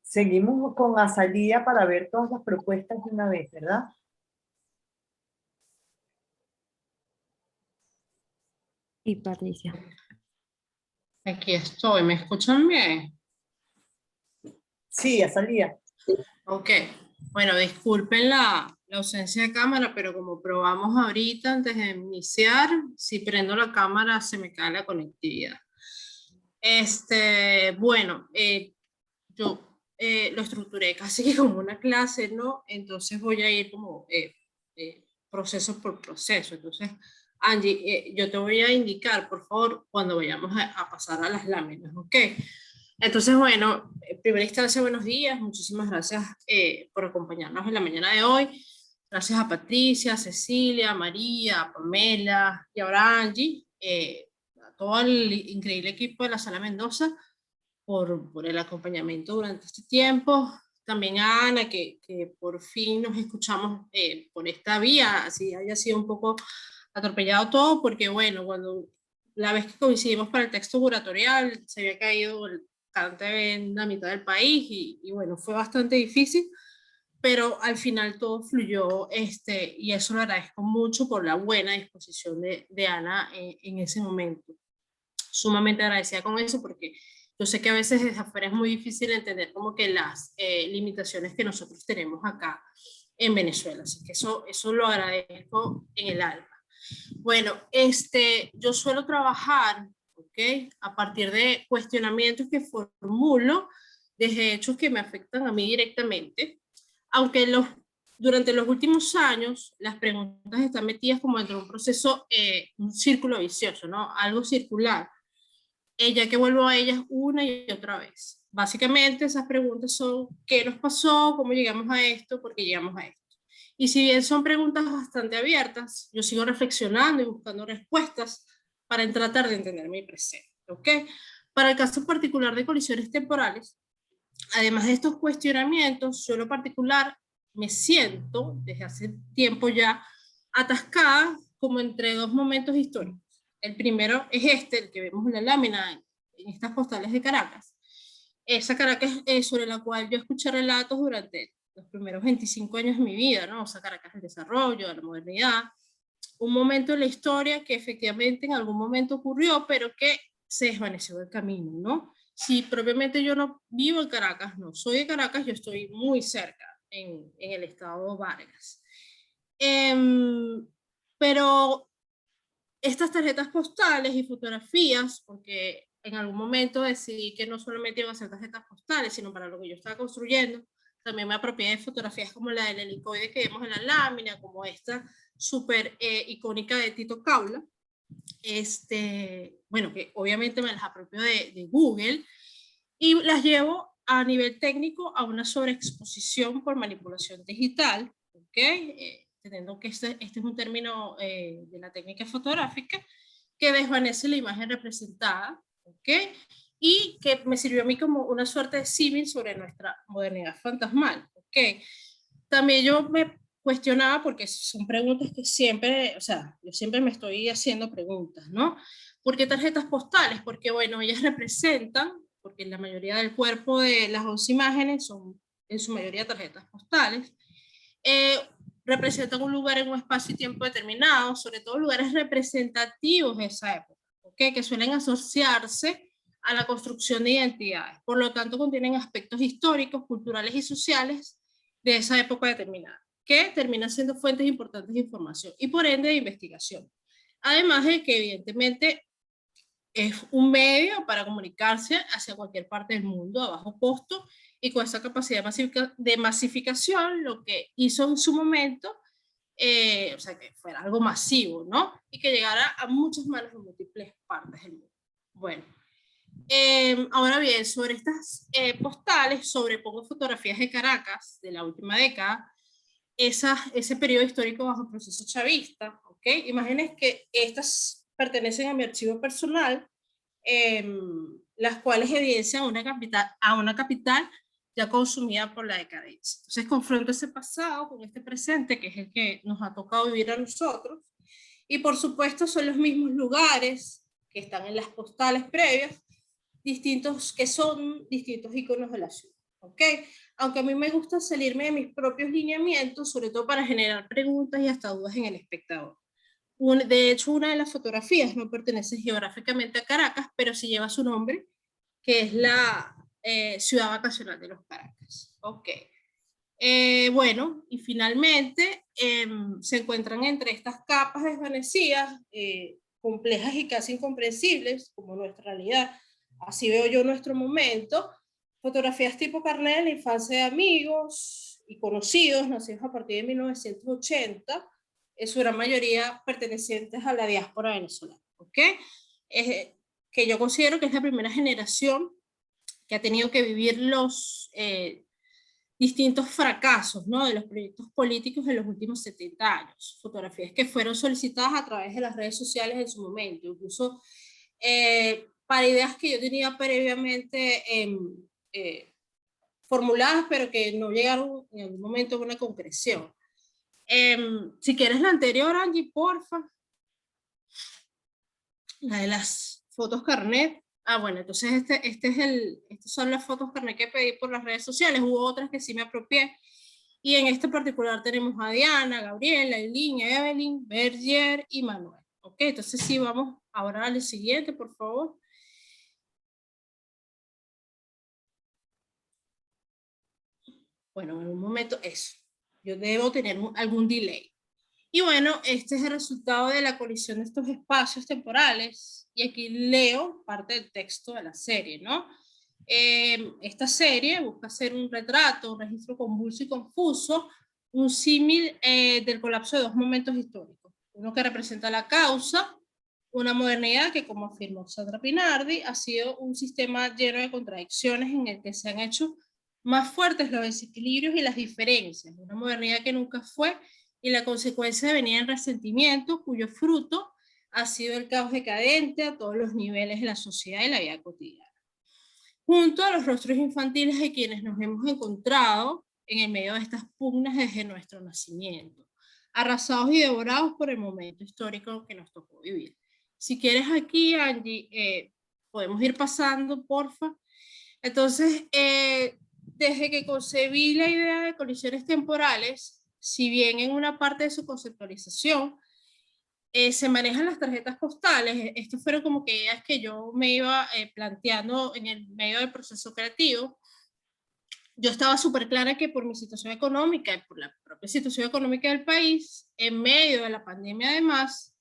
B: Seguimos con Azalía para ver todas las propuestas de una vez, ¿verdad?
A: Y Patricia.
F: Aquí estoy, ¿me escuchan bien?
B: Sí, Azalía.
F: Ok, bueno, disculpen la ausencia de cámara, pero como probamos ahorita antes de iniciar, si prendo la cámara se me cae la conectividad. Bueno, yo lo estructuré casi que como una clase, ¿no? Entonces voy a ir como proceso por proceso. Entonces, Angie, yo te voy a indicar, por favor, cuando vayamos a pasar a las láminas, ¿ok? Entonces, bueno, en primera instancia, buenos días. Muchísimas gracias por acompañarnos en la mañana de hoy. Gracias a Patricia, Cecilia, María, Pamela y ahora Angie, a todo el increíble equipo de la Sala Mendoza por el acompañamiento durante este tiempo. También a Ana, que por fin nos escuchamos por esta vía, así haya sido un poco atropellado todo, porque bueno, la vez que coincidimos para el texto curatorial, se había caído el cante en la mitad del país y bueno, fue bastante difícil, pero al final todo fluyó, y eso lo agradezco mucho por la buena disposición de Ana en ese momento. Sumamente agradecida con eso, porque yo sé que a veces desde afuera es muy difícil entender como que las limitaciones que nosotros tenemos acá en Venezuela, así que eso lo agradezco en el alma. Bueno, yo suelo trabajar, ¿ok?, a partir de cuestionamientos que formulo desde hechos que me afectan a mí directamente, aunque durante los últimos años las preguntas están metidas como dentro de un proceso, un círculo vicioso, ¿no? Algo circular, ya que vuelvo a ellas una y otra vez. Básicamente esas preguntas son: ¿qué nos pasó? ¿Cómo llegamos a esto? ¿Por qué llegamos a esto? Y si bien son preguntas bastante abiertas, yo sigo reflexionando y buscando respuestas para tratar de entender mi presente, ¿ok? Para el caso particular de colisiones temporales, además de estos cuestionamientos, yo en lo particular me siento, desde hace tiempo ya, atascada como entre dos momentos históricos. El primero es el que vemos en la lámina, en estas postales de Caracas. Esa Caracas sobre la cual yo escuché relatos durante los primeros 25 años de mi vida, ¿no? O sea, Caracas del desarrollo, de la modernidad, un momento en la historia que efectivamente en algún momento ocurrió, pero que se desvaneció del camino, ¿no? Si propiamente yo no vivo en Caracas, no soy de Caracas, yo estoy muy cerca en el estado Vargas. Pero estas tarjetas postales y fotografías, porque en algún momento decidí que no solamente iban a ser tarjetas postales, sino para lo que yo estaba construyendo, también me apropié de fotografías como la del helicoide que vemos en la lámina, como esta súper icónica de Tito Caula, bueno, que obviamente me las apropio de Google, y las llevo a nivel técnico a una sobreexposición por manipulación digital, ¿ok? Teniendo que este es un término de la técnica fotográfica que desvanece la imagen representada, ¿ok? Y que me sirvió a mí como una suerte de símil sobre nuestra modernidad fantasmal, ¿ok? También yo me cuestionaba, porque son preguntas que siempre, o sea, yo siempre me estoy haciendo preguntas, ¿no? ¿Por qué tarjetas postales? Porque, bueno, ellas representan, porque la mayoría del cuerpo de las 11 imágenes son en su mayoría tarjetas postales, representan un lugar en un espacio y tiempo determinado, sobre todo lugares representativos de esa época, ¿okay? Que suelen asociarse a la construcción de identidades. Por lo tanto, contienen aspectos históricos, culturales y sociales de esa época determinada, que terminan siendo fuentes importantes de información y por ende de investigación. Además de que evidentemente es un medio para comunicarse hacia cualquier parte del mundo a bajo costo y con esa capacidad de masificación, lo que hizo en su momento, o sea, que fuera algo masivo, ¿no? Y que llegara a muchas manos en múltiples partes del mundo. Bueno, ahora bien, sobre estas postales, sobrepongo fotografías de Caracas de la última década, ese periodo histórico bajo el proceso chavista, ¿ok? Imágenes que estas pertenecen a mi archivo personal, las cuales evidencian a una capital ya consumida por la decadencia. Entonces confronto ese pasado con este presente, que es el que nos ha tocado vivir a nosotros, y por supuesto son los mismos lugares que están en las postales previas, que son distintos iconos de la ciudad, ¿ok? Aunque a mí me gusta salirme de mis propios lineamientos, sobre todo para generar preguntas y hasta dudas en el espectador. De hecho, una de las fotografías no pertenece geográficamente a Caracas, pero sí lleva su nombre, que es la ciudad vacacional de los Caracas. Ok. Bueno, y finalmente se encuentran entre estas capas desvanecidas, complejas y casi incomprensibles, como nuestra realidad. Así veo yo nuestro momento. Fotografías tipo carnet de la infancia de amigos y conocidos, nacidos a partir de 1980, en su gran mayoría pertenecientes a la diáspora venezolana, ¿ok? Que yo considero que es la primera generación que ha tenido que vivir los distintos fracasos, ¿no? De los proyectos políticos en los últimos 70 años. Fotografías que fueron solicitadas a través de las redes sociales en su momento, incluso para ideas que yo tenía previamente formuladas, pero que no llegaron en algún momento a una concreción. Si quieres la anterior, Angie, porfa. La de las fotos carnet. Ah, bueno, entonces estas son las fotos carnet que pedí por las redes sociales. Hubo otras que sí me apropié. Y en este particular tenemos a Diana, Gabriela, Eileen, Evelyn, Berger y Manuel. Ok, entonces sí, vamos ahora al siguiente, por favor. Bueno, en un momento eso. Yo debo tener algún delay. Y bueno, este es el resultado de la colisión de estos espacios temporales. Y aquí leo parte del texto de la serie, ¿no? Esta serie busca hacer un retrato, un registro convulso y confuso, un símil del colapso de dos momentos históricos. Uno que representa la causa, una modernidad que, como afirmó Sandra Pinardi, ha sido un sistema lleno de contradicciones en el que se han hecho más fuertes los desequilibrios y las diferencias. Una modernidad que nunca fue, y la consecuencia de venir en resentimiento, cuyo fruto ha sido el caos decadente a todos los niveles de la sociedad y la vida cotidiana. Junto a los rostros infantiles de quienes nos hemos encontrado en el medio de estas pugnas desde nuestro nacimiento, arrasados y devorados por el momento histórico que nos tocó vivir. Si quieres aquí, Angie, podemos ir pasando, porfa. Entonces, desde que concebí la idea de colisiones temporales, si bien en una parte de su conceptualización se manejan las tarjetas postales. Estas fueron como que ideas que yo me iba planteando en el medio del proceso creativo. Yo estaba súper clara que por mi situación económica y por la propia situación económica del país, en medio de la pandemia además,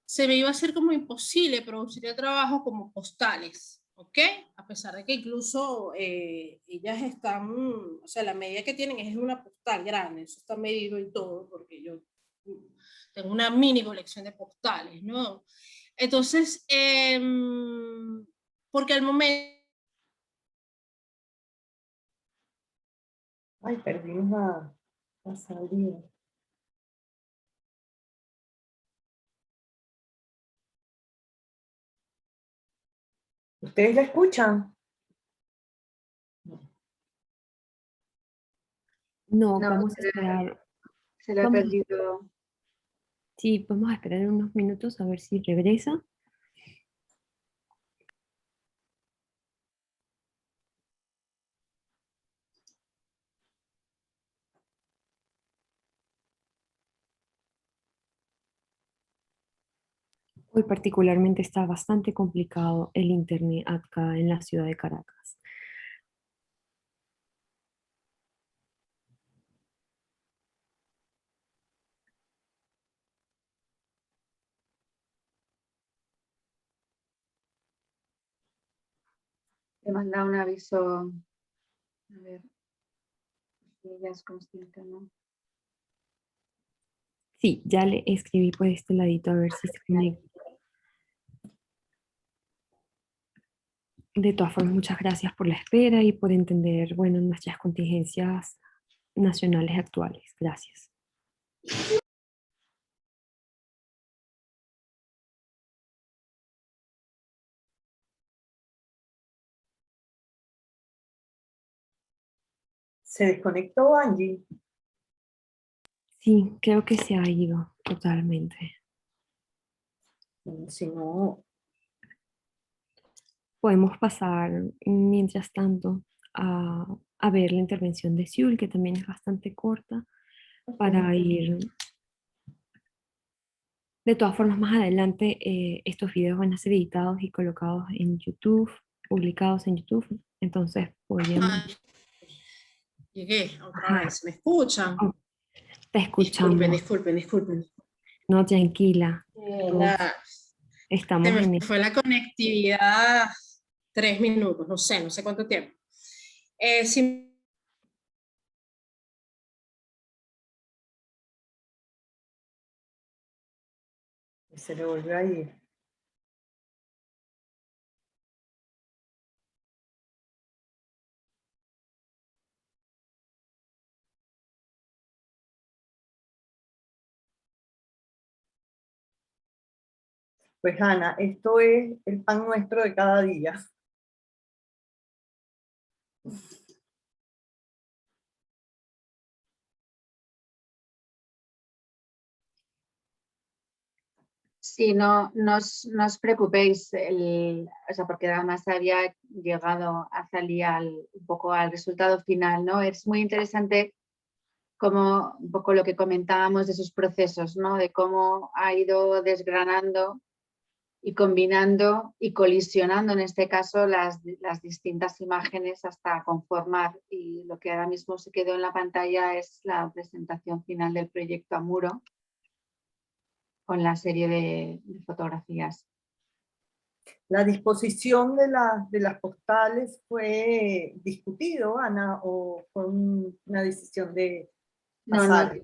F: se me iba a hacer como imposible producir el trabajo como postales, ¿ok? A pesar de que incluso ellas están, o sea, la medida que tienen es una postal grande, eso está medido y todo, porque yo tengo una mini colección de postales, ¿no? Entonces, porque al momento...
B: Ay, perdimos a Sabrina. ¿Ustedes la escuchan?
A: No,
C: No,
A: vamos a esperar.
C: se le ha
A: Vamos,
C: perdido.
A: sí, vamos a esperar unos minutos a ver si regresa. Hoy particularmente está bastante complicado el internet acá en la ciudad de Caracas.
C: Te manda un aviso. A ver si ella es consciente, ¿no?
A: Sí, ya le escribí por este ladito a ver si se conecta. De todas formas, muchas gracias por la espera y por entender, bueno, nuestras contingencias nacionales actuales. Gracias.
B: ¿Se desconectó Angie?
A: Sí, creo que se ha ido totalmente.
B: Si no,
A: Podemos pasar, mientras tanto, a ver la intervención de Siul, que también es bastante corta, para ir. De todas formas, más adelante estos videos van a ser editados y colocados en YouTube, publicados en YouTube. Entonces podríamos...
F: Ay, llegué otra
A: Ajá,
F: vez, ¿me escuchan?
A: oh, te
F: Disculpen,
A: escuchamos.
F: disculpen, disculpen.
A: No, tranquila. Todos
F: La, se
A: estamos
F: me
A: en...
F: fue la conectividad 3 minutos, no sé cuánto tiempo. Si
B: se le volvió a ir. Pues Ana, esto es el pan nuestro de cada día.
C: Sí, no os preocupéis, o sea, porque además había llegado a salir un poco al resultado final, ¿no? Es muy interesante como un poco lo que comentábamos de esos procesos, ¿no? De cómo ha ido desgranando y combinando y colisionando en este caso las distintas imágenes hasta conformar, y lo que ahora mismo se quedó en la pantalla es la presentación final del proyecto Amuro con la serie de fotografías.
B: La disposición de las postales fue discutido, Ana, o fue una decisión de
C: No, no,
B: pasar.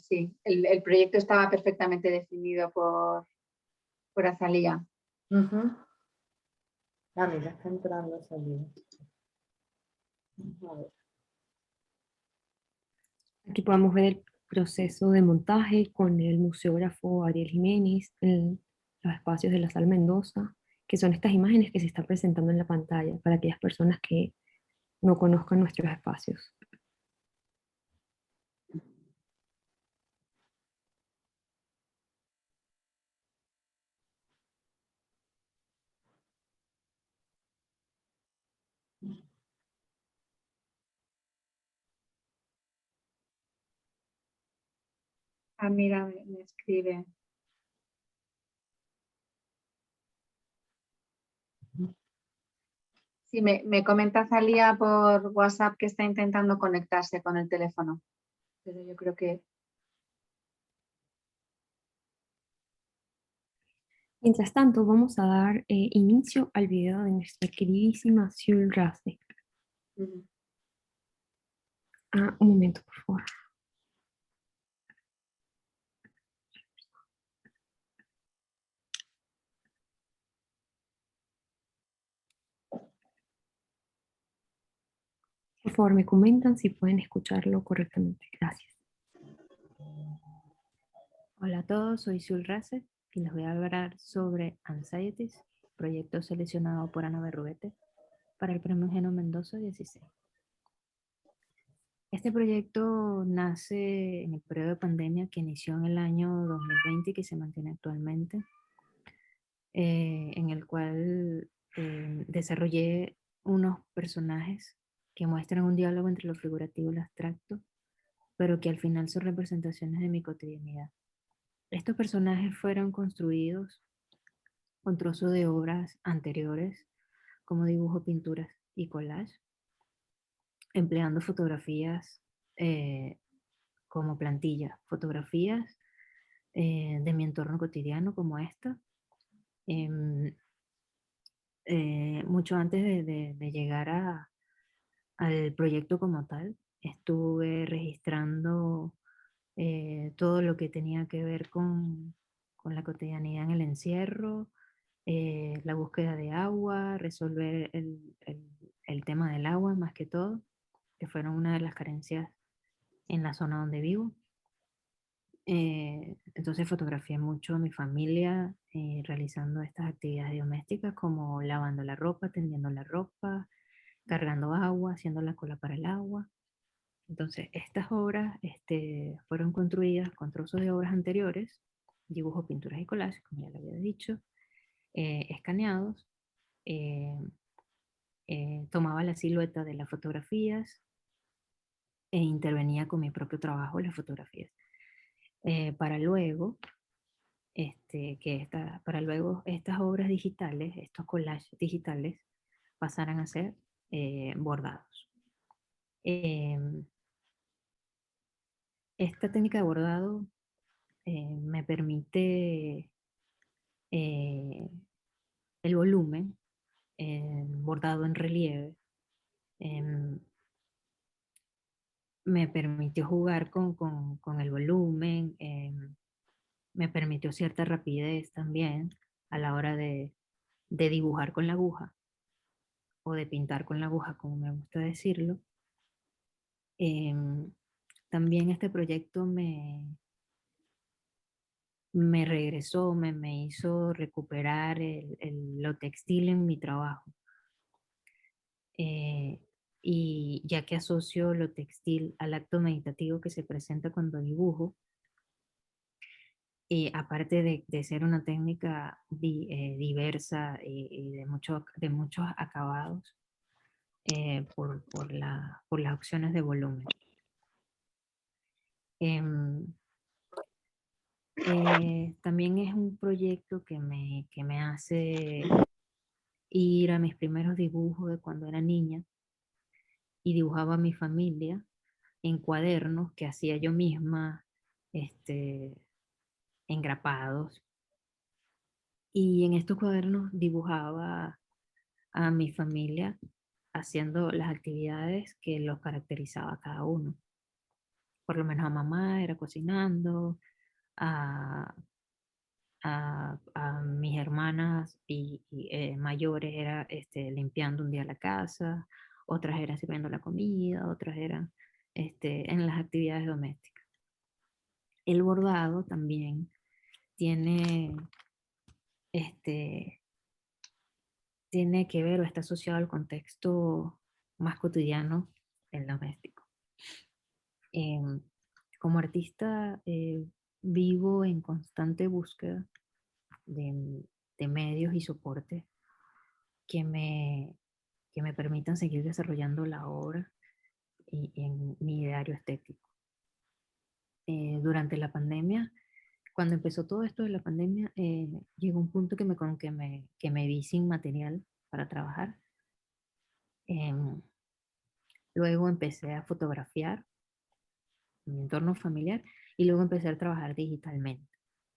C: sí, el proyecto estaba perfectamente definido por Azalía.
B: Ah, mira, está entrando a salir. A ver.
A: Aquí podemos ver el proceso de montaje con el museógrafo Ariel Jiménez en los espacios de la Sala Mendoza, que son estas imágenes que se están presentando en la pantalla para aquellas personas que no conozcan nuestros espacios.
C: Ah, mira, me escribe. Sí, me comenta Thalía por WhatsApp que está intentando conectarse con el teléfono, pero yo creo que...
A: Mientras tanto, vamos a dar inicio al video de nuestra queridísima Sul Race.
C: Ujú.
A: Un momento, por favor. Por favor, me comentan si pueden escucharlo correctamente. Gracias.
G: Hola a todos, soy Sul Race y les voy a hablar sobre Anxieties, proyecto seleccionado por Ana Berruguete para el Premio Eugenio Mendoza 16. Este proyecto nace en el periodo de pandemia que inició en el año 2020 y que se mantiene actualmente, en el cual desarrollé unos personajes que muestran un diálogo entre lo figurativo y lo abstracto, pero que al final son representaciones de mi cotidianidad. Estos personajes fueron construidos con trozos de obras anteriores, como dibujo, pinturas y collage, empleando fotografías como plantilla, fotografías de mi entorno cotidiano como esta. Mucho antes de llegar al proyecto como tal, estuve registrando todo lo que tenía que ver con la cotidianidad en el encierro, la búsqueda de agua, resolver el tema del agua más que todo, que fueron una de las carencias en la zona donde vivo. Entonces fotografié mucho a mi familia realizando estas actividades domésticas como lavando la ropa, tendiendo la ropa, cargando agua, haciendo la cola para el agua. Entonces estas obras fueron construidas con trozos de obras anteriores, dibujos, pinturas y collages, como ya lo había dicho, escaneados. Tomaba la silueta de las fotografías e intervenía con mi propio trabajo en las fotografías. Para luego para luego estas obras digitales, estos collages digitales, pasaran a ser bordados. Esta técnica de bordado me permite el volumen bordado en relieve. Me permitió jugar con el volumen, me permitió cierta rapidez también a la hora de dibujar con la aguja o de pintar con la aguja, como me gusta decirlo. También este proyecto me regresó, me hizo recuperar lo textil en mi trabajo. Y ya que asocio lo textil al acto meditativo que se presenta cuando dibujo, aparte de ser una técnica diversa y de muchos acabados, por las opciones de volumen. También es un proyecto que me hace ir a mis primeros dibujos de cuando era niña y dibujaba a mi familia en cuadernos que hacía yo misma, engrapados. Y en estos cuadernos dibujaba a mi familia haciendo las actividades que los caracterizaba a cada uno. Por lo menos a mamá era cocinando, a mis hermanas mayores era limpiando un día la casa, otras eran sirviendo la comida, otras eran en las actividades domésticas. El bordado también tiene, tiene que ver o está asociado al contexto más cotidiano, el doméstico. Como artista vivo en constante búsqueda de medios y soportes que me permitan seguir desarrollando la obra y en mi ideario estético. Durante la pandemia, cuando empezó todo esto de la pandemia, llegó un punto que me vi sin material para trabajar Em, Luego empecé a fotografiar en mi entorno familiar y luego empecé a trabajar digitalmente,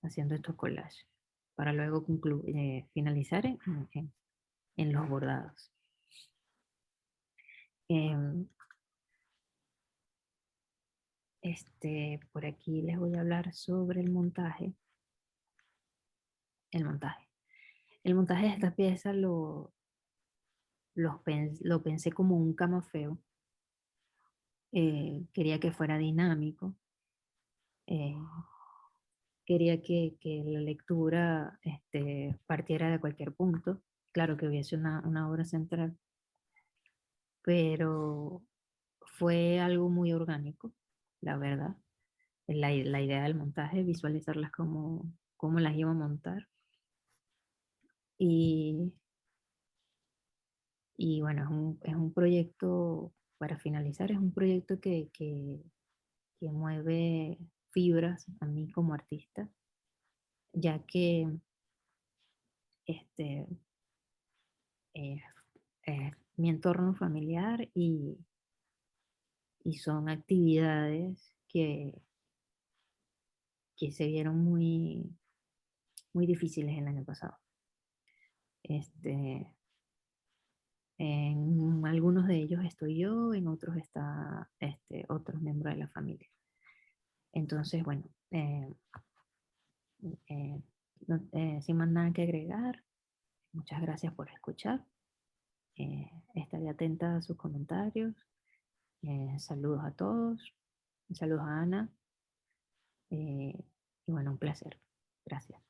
G: haciendo estos collages, para luego finalizar en los bordados. Em, por aquí les voy a hablar sobre el montaje. El montaje. El montaje de esta pieza lo pensé como un camafeo. Quería que fuera dinámico. eh, Quería que la lectura partiera de cualquier punto. Claro que hubiese una obra central, pero fue algo muy orgánico, la verdad. La idea del montaje, visualizarlas como las iba a montar. Y, y bueno, es un proyecto, para finalizar, es un proyecto que mueve fibras a mí como artista, ya que este, eh, mi entorno familiar y son actividades que se vieron muy difíciles el año pasado. En algunos de ellos estoy yo, en otros está otros miembros de la familia. Entonces, bueno, sin más nada que agregar, muchas gracias por escuchar. Estaré atenta a sus comentarios. Saludos a todos. Saludos a Ana. Y bueno, un placer. Gracias.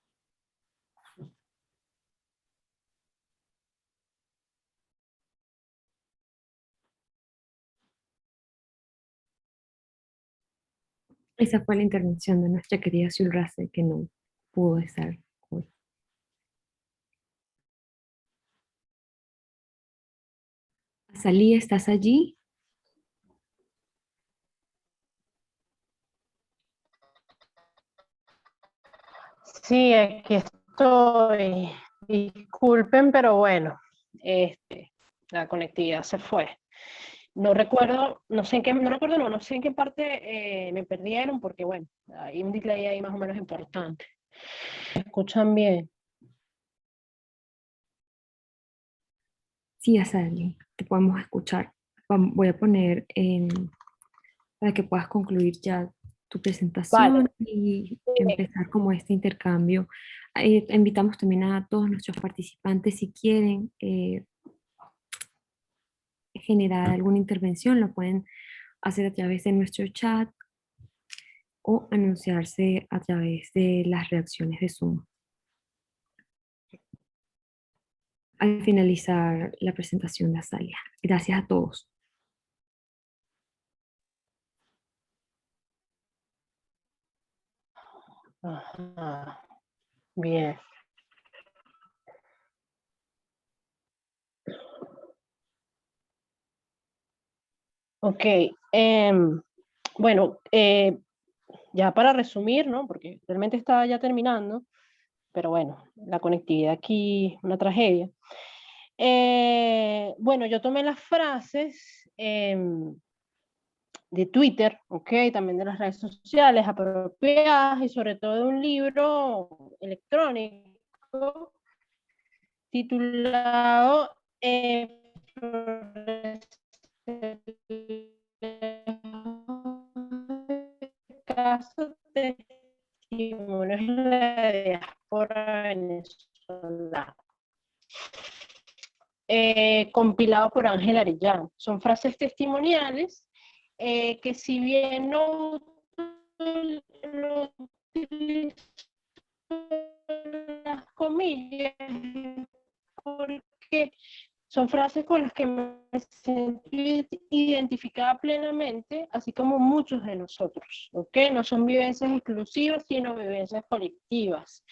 A: Esa fue la intervención de nuestra querida Zulrase, que no pudo estar hoy. Azalí, ¿estás allí?
H: Sí, aquí estoy. Disculpen, pero bueno, la conectividad se fue. No recuerdo, no sé en qué, no recuerdo, no sé en qué parte me perdieron, porque bueno, hay un delay ahí más o menos importante. ¿Me escuchan bien?
A: Sí, Azalí, te podemos escuchar. Voy a poner para que puedas concluir ya tu
H: Vale.
A: presentación y empezar como este intercambio. Invitamos también a todos nuestros participantes, si quieren generar alguna intervención, lo pueden hacer a través de nuestro chat o anunciarse a través de las reacciones de Zoom. Al finalizar la presentación de Azalia. Gracias a todos.
H: Ajá. Bien. Ok. Bueno, ya para resumir, ¿no? Porque realmente estaba ya terminando, pero bueno, la conectividad aquí, una tragedia. Bueno, yo tomé las frases de Twitter, ¿ok? También de las redes sociales apropiadas y sobre todo de un libro electrónico titulado Casos de testimonios en la diáspora venezolana. Compilado por Ángel Arellano. Son frases testimoniales que si bien no utilizo las comillas, porque son frases con las que me sentí identificada plenamente, así como muchos de nosotros, ¿ok? No son vivencias exclusivas, sino vivencias colectivas.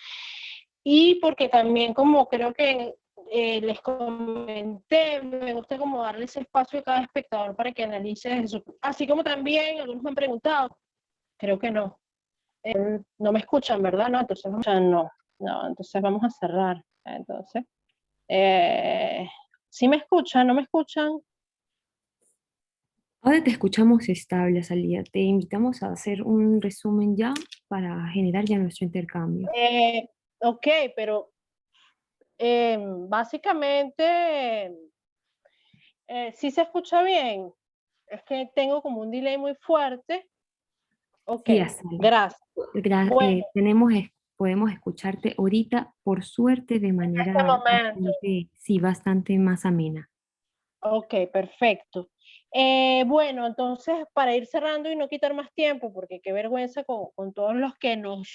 H: Y porque también, como creo que les comenté, me gusta como darle ese espacio a cada espectador para que analice eso. Así como también algunos me han preguntado, creo que no. No me escuchan, ¿verdad? No, entonces no, entonces vamos a cerrar. Entonces, ¿sí me escuchan? ¿No me escuchan?
A: Ahora te escuchamos estable, Salía. Te invitamos a hacer un resumen ya para generar ya nuestro intercambio.
H: Ok, pero básicamente sí se escucha bien. Es que tengo como un delay muy fuerte. Ok,
A: Sí, Azalia.
H: gracias. Bueno,
A: Podemos escucharte ahorita, por suerte, de manera
H: este momento.
A: bastante, sí, bastante más amena.
H: Ok, perfecto. Bueno, entonces para ir cerrando y no quitar más tiempo, porque qué vergüenza con todos los que nos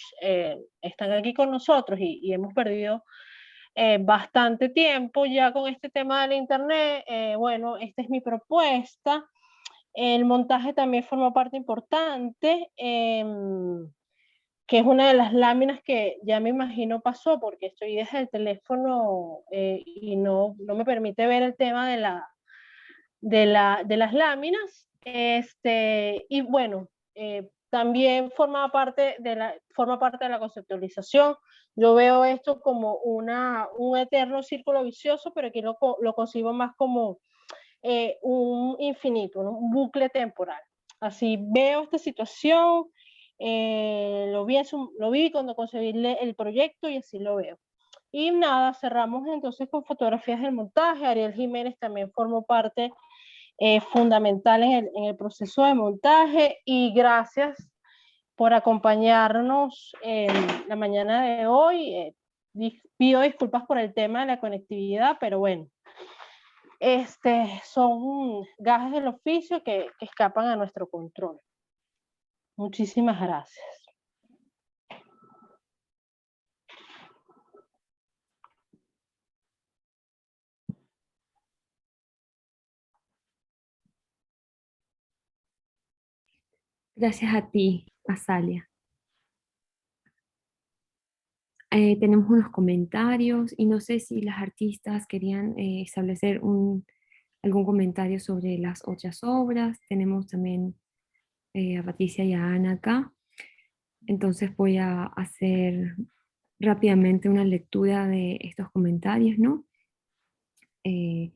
H: están aquí con nosotros y hemos perdido bastante tiempo ya con este tema del internet. Bueno, esta es mi propuesta. El montaje también forma parte importante, que es una de las láminas que ya me imagino pasó, porque estoy desde el teléfono y no me permite ver el tema de las láminas. Y bueno, también forma parte de la conceptualización. Yo veo esto como un eterno círculo vicioso, pero aquí lo concibo más como un infinito, ¿no? Un bucle temporal. Así veo esta situación, lo vi cuando concebí el proyecto y así lo veo. Y nada, cerramos entonces con fotografías del montaje. Ariel Jiménez también formó parte fundamental en el proceso de montaje, y gracias por acompañarnos en la mañana de hoy. Pido disculpas por el tema de la conectividad, pero bueno, son gajes del oficio que escapan a nuestro control. Muchísimas gracias.
A: Gracias a ti, Azalia. Tenemos unos comentarios y no sé si las artistas querían establecer algún comentario sobre las otras obras. Tenemos también a Patricia y a Ana acá. Entonces voy a hacer rápidamente una lectura de estos comentarios, ¿no? Eh,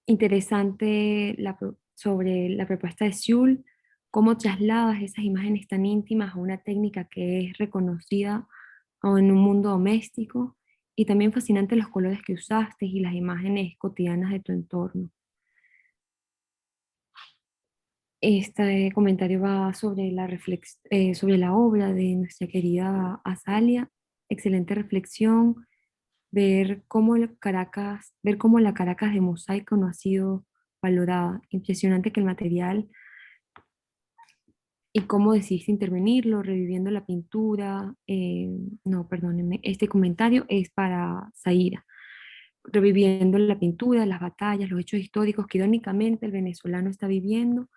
A: Interesante sobre la propuesta de Siul, cómo trasladas esas imágenes tan íntimas a una técnica que es reconocida en un mundo doméstico, y también fascinante los colores que usaste y las imágenes cotidianas de tu entorno. Este comentario va sobre sobre la obra de nuestra querida Azalia. Excelente reflexión, ver cómo la Caracas de mosaico no ha sido valorada. Impresionante que el material y cómo decidiste intervenirlo, reviviendo la pintura. No, perdónenme, este comentario es para Zaira. Reviviendo la pintura, las batallas, los hechos históricos que irónicamente el venezolano está viviendo,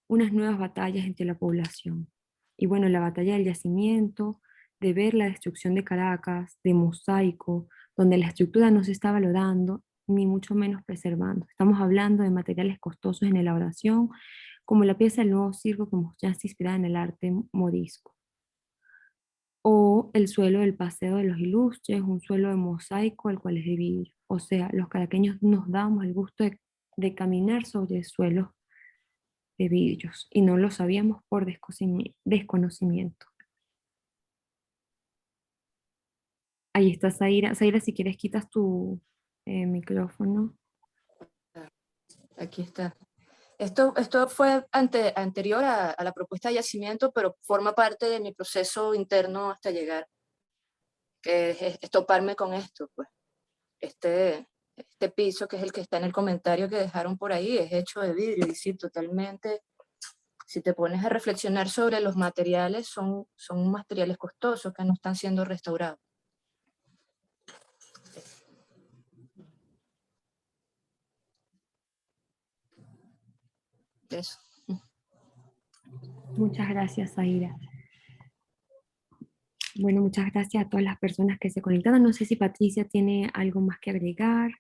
A: unas nuevas batallas entre la población. Y bueno, la batalla del yacimiento, de ver la destrucción de Caracas, de mosaico, donde la estructura no se está valorando, ni mucho menos preservando. Estamos hablando de materiales costosos en elaboración, como la pieza del nuevo circo que mostraste inspirada en el arte morisco. O el suelo del Paseo de los Ilustres, un suelo de mosaico el cual es de vidrio. O sea, los caraqueños nos damos el gusto de caminar sobre suelos de vidrios y no lo sabíamos por desconocimiento. Ahí está Zaira. Zaira, si quieres quitas tu micrófono.
E: Aquí está. Esto fue anterior a la propuesta de yacimiento, pero forma parte de mi proceso interno hasta llegar, que es toparme con esto. Pues. Este piso, que es el que está en el comentario que dejaron por ahí, es hecho de vidrio, y sí, totalmente. Si te pones a reflexionar sobre los materiales, son materiales costosos que no están siendo restaurados. Eso.
A: Muchas gracias, Zaira. Bueno, muchas gracias a todas las personas que se conectaron. No sé si Patricia tiene algo más que agregar.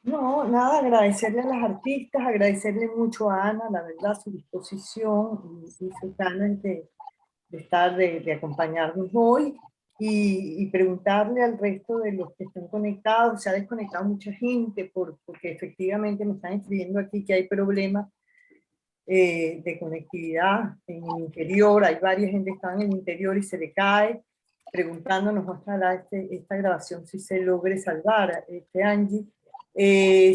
B: No, nada, agradecerle a las artistas, agradecerle mucho a Ana, la verdad, su disposición y sus ganas de acompañarnos hoy, y preguntarle al resto de los que están conectados. Se ha desconectado mucha gente porque efectivamente me están escribiendo aquí que hay problemas de conectividad en el interior. Hay varias gente que está en el interior y se le cae, preguntándonos, ojalá esta grabación si se logre salvar, Angie.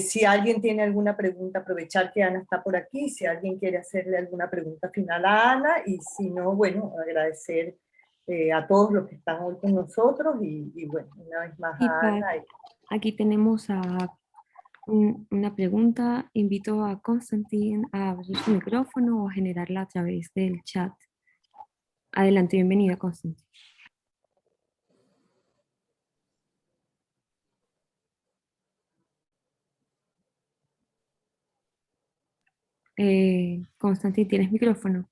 B: Si alguien tiene alguna pregunta, aprovechar que Ana está por aquí, si alguien quiere hacerle alguna pregunta final a Ana, y si no, bueno, agradecer a todos los que están hoy con nosotros, y bueno, una vez más
A: Y
B: a Ana.
A: aquí tenemos una pregunta. Invito a Constantin a abrir su micrófono o a generarla a través del chat. Adelante, bienvenida, Constantin. Constantin, ¿tienes micrófono?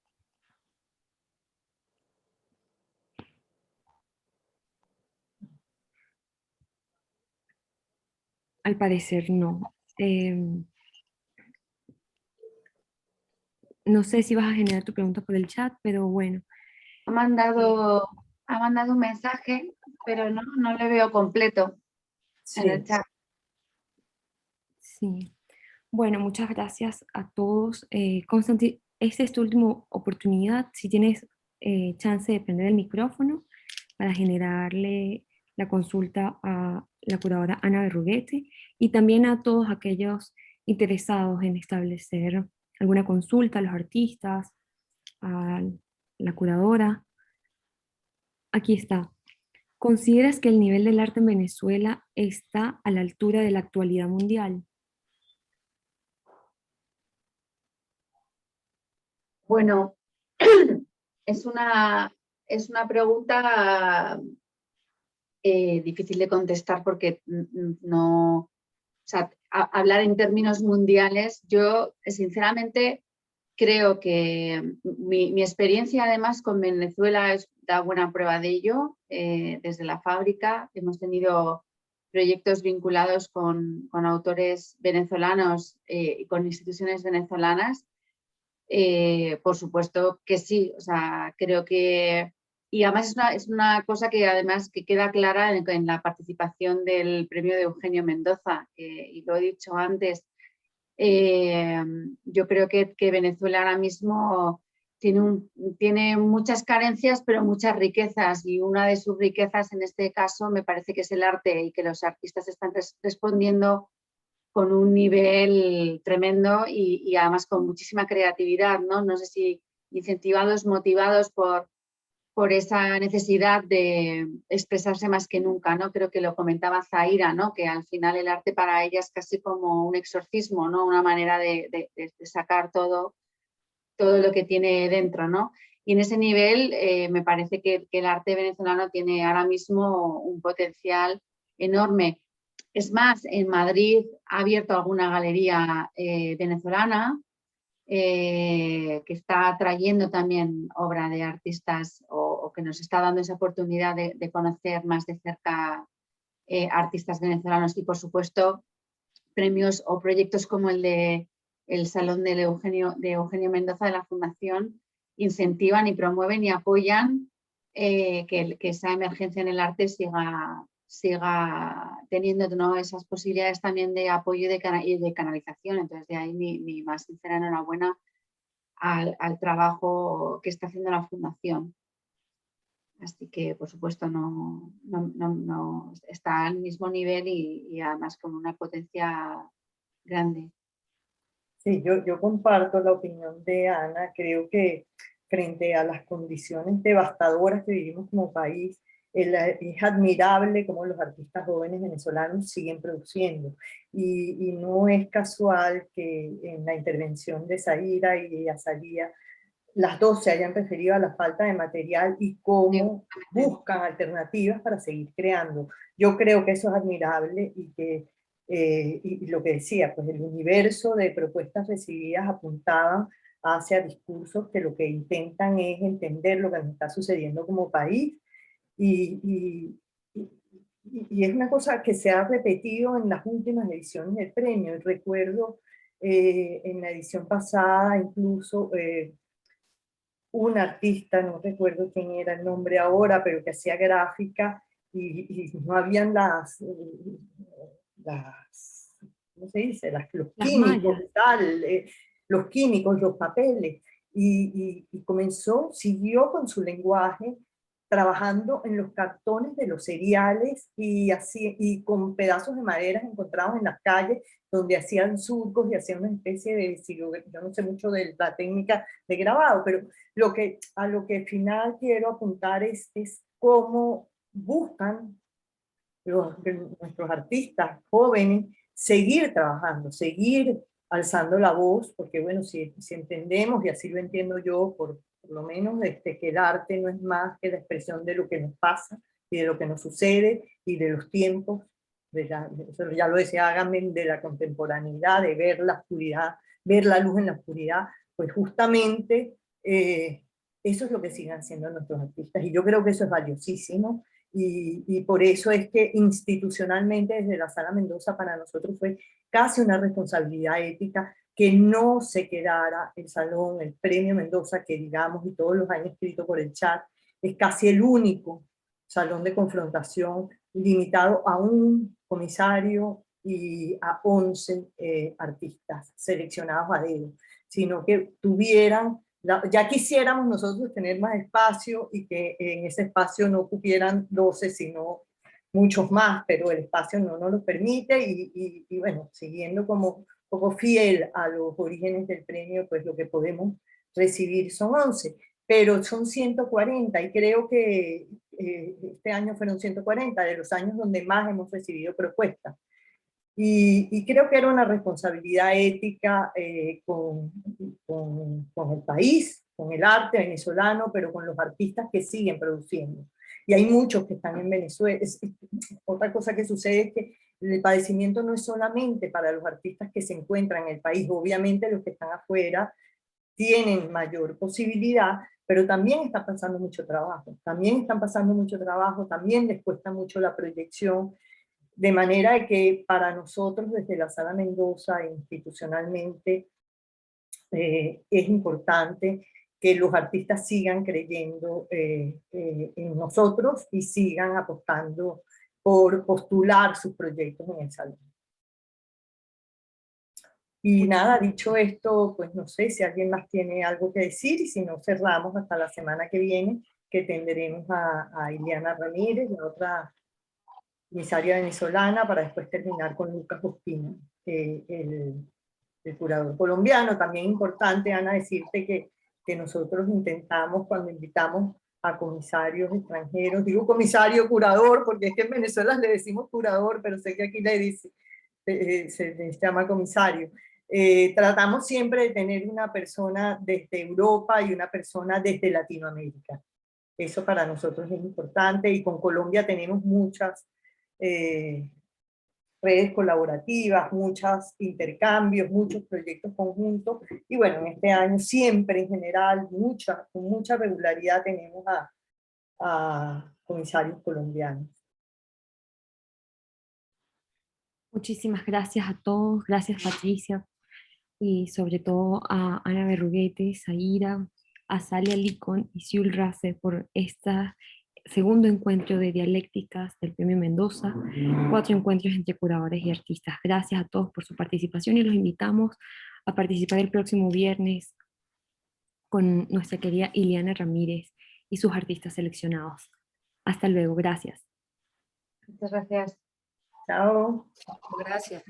A: Al parecer no. No sé si vas a generar tu pregunta por el chat, pero bueno.
C: Ha mandado un mensaje, pero no le veo completo en el chat.
A: Sí. Bueno, muchas gracias a todos. Constantin, esta es tu última oportunidad. Si tienes chance de prender el micrófono para generarle la consulta a la curadora Ana Berruguete y también a todos aquellos interesados en establecer alguna consulta, a los artistas, a la curadora. Aquí está. ¿Consideras que el nivel del arte en Venezuela está a la altura de la actualidad mundial?
C: Bueno, es una pregunta difícil de contestar porque no, o sea, hablar en términos mundiales, yo sinceramente creo que mi experiencia además con Venezuela da buena prueba de ello. Desde la fábrica hemos tenido proyectos vinculados con autores venezolanos y con instituciones venezolanas. Por supuesto que sí, o sea, creo que... Y además es una cosa que además que queda clara en la participación del premio de Eugenio Mendoza, y lo he dicho antes. Yo creo que Venezuela ahora mismo tiene muchas carencias, pero muchas riquezas, y una de sus riquezas en este caso me parece que es el arte, y que los artistas están respondiendo con un nivel tremendo y además con muchísima creatividad, ¿no? No sé si incentivados, motivados por esa necesidad de expresarse más que nunca, ¿no? Creo que lo comentaba Zaira, ¿no? Que al final el arte para ella es casi como un exorcismo, ¿no? Una manera de sacar todo lo que tiene dentro, ¿no? Y en ese nivel me parece que el arte venezolano tiene ahora mismo un potencial enorme. Es más, en Madrid ha abierto alguna galería venezolana que está trayendo también obra de artistas o que nos está dando esa oportunidad de conocer más de cerca artistas venezolanos, y por supuesto premios o proyectos como el de el Salón de Eugenio Mendoza de la Fundación incentivan y promueven y apoyan que esa emergencia en el arte siga teniendo, ¿no?, esas posibilidades también de apoyo y de canalización. Entonces, de ahí mi más sincera enhorabuena al trabajo que está haciendo la Fundación. Así que, por supuesto, no está al mismo nivel y además con una potencia grande.
B: Sí, yo comparto la opinión de Ana. Creo que frente a las condiciones devastadoras que vivimos como país, es admirable cómo los artistas jóvenes venezolanos siguen produciendo. Y no es casual que en la intervención de Zaira y Azalía, las dos se hayan referido a la falta de material y cómo buscan alternativas para seguir creando. Yo creo que eso es admirable y que y lo que decía, pues el universo de propuestas recibidas apuntaban hacia discursos que lo que intentan es entender lo que nos está sucediendo como país, y, y es una cosa que se ha repetido en las últimas ediciones del premio. Recuerdo en la edición pasada incluso un artista, no recuerdo quién era el nombre ahora, pero que hacía gráfica y no habían ¿cómo se dice? Los químicos y tal, los químicos, los papeles, y siguió con su lenguaje, trabajando en los cartones de los cereales y con pedazos de madera encontrados en las calles, donde hacían surcos y hacían una especie de, yo no sé mucho de la técnica de grabado, pero a lo que al final quiero apuntar es cómo buscan nuestros artistas jóvenes seguir trabajando, seguir alzando la voz, porque bueno, si entendemos, y así lo entiendo yo, por lo menos que el arte no es más que la expresión de lo que nos pasa, y de lo que nos sucede, y de los tiempos, eso ya lo decía Agamben, de la contemporaneidad, de ver la oscuridad, ver la luz en la oscuridad, pues justamente eso es lo que siguen haciendo nuestros artistas, y yo creo que eso es valiosísimo, y por eso es que institucionalmente desde la Sala Mendoza para nosotros fue casi una responsabilidad ética que no se quedara el salón, el premio Mendoza, que digamos, y todos los han escrito por el chat, es casi el único salón de confrontación limitado a un comisario y a 11 artistas seleccionados a dedo, sino que tuvieran, ya quisiéramos nosotros tener más espacio y que en ese espacio no cupieran 12, sino muchos más, pero el espacio no nos lo permite y bueno, siguiendo como un poco fiel a los orígenes del premio, pues lo que podemos recibir son 11, pero son 140 y creo que este año fueron 140 de los años donde más hemos recibido propuestas. Y creo que era una responsabilidad ética con el país, con el arte venezolano, pero con los artistas que siguen produciendo. Y hay muchos que están en Venezuela. Otra cosa que sucede es que el padecimiento no es solamente para los artistas que se encuentran en el país, obviamente los que están afuera tienen mayor posibilidad, pero también están pasando mucho trabajo, también les cuesta mucho la proyección, de manera de que para nosotros desde la Sala Mendoza institucionalmente es importante que los artistas sigan creyendo en nosotros y sigan apostando por postular sus proyectos en el salón. Y nada, dicho esto, pues no sé si alguien más tiene algo que decir, y si no, cerramos hasta la semana que viene, que tendremos a Ileana Ramírez, la otra comisaria venezolana, para después terminar con Lucas Ospina, el curador colombiano. También importante, Ana, decirte que nosotros intentamos, cuando invitamos a comisarios extranjeros, digo comisario, curador, porque es que en Venezuela le decimos curador, pero sé que aquí se les llama comisario. Tratamos siempre de tener una persona desde Europa y una persona desde Latinoamérica. Eso para nosotros es importante, y con Colombia tenemos muchas redes colaborativas, muchos intercambios, muchos proyectos conjuntos, y bueno, en este año siempre en general, con mucha regularidad tenemos a comisarios colombianos.
A: Muchísimas gracias a todos, gracias Patricia, y sobre todo a Ana Berruguete, Zaira, a Salia Licón y Siul Race por este segundo encuentro de dialécticas del Premio Mendoza, 4 encuentros entre curadores y artistas. Gracias a todos por su participación y los invitamos a participar el próximo viernes con nuestra querida Ileana Ramírez y sus artistas seleccionados. Hasta luego, gracias.
C: Muchas gracias.
B: Chao.
E: Gracias.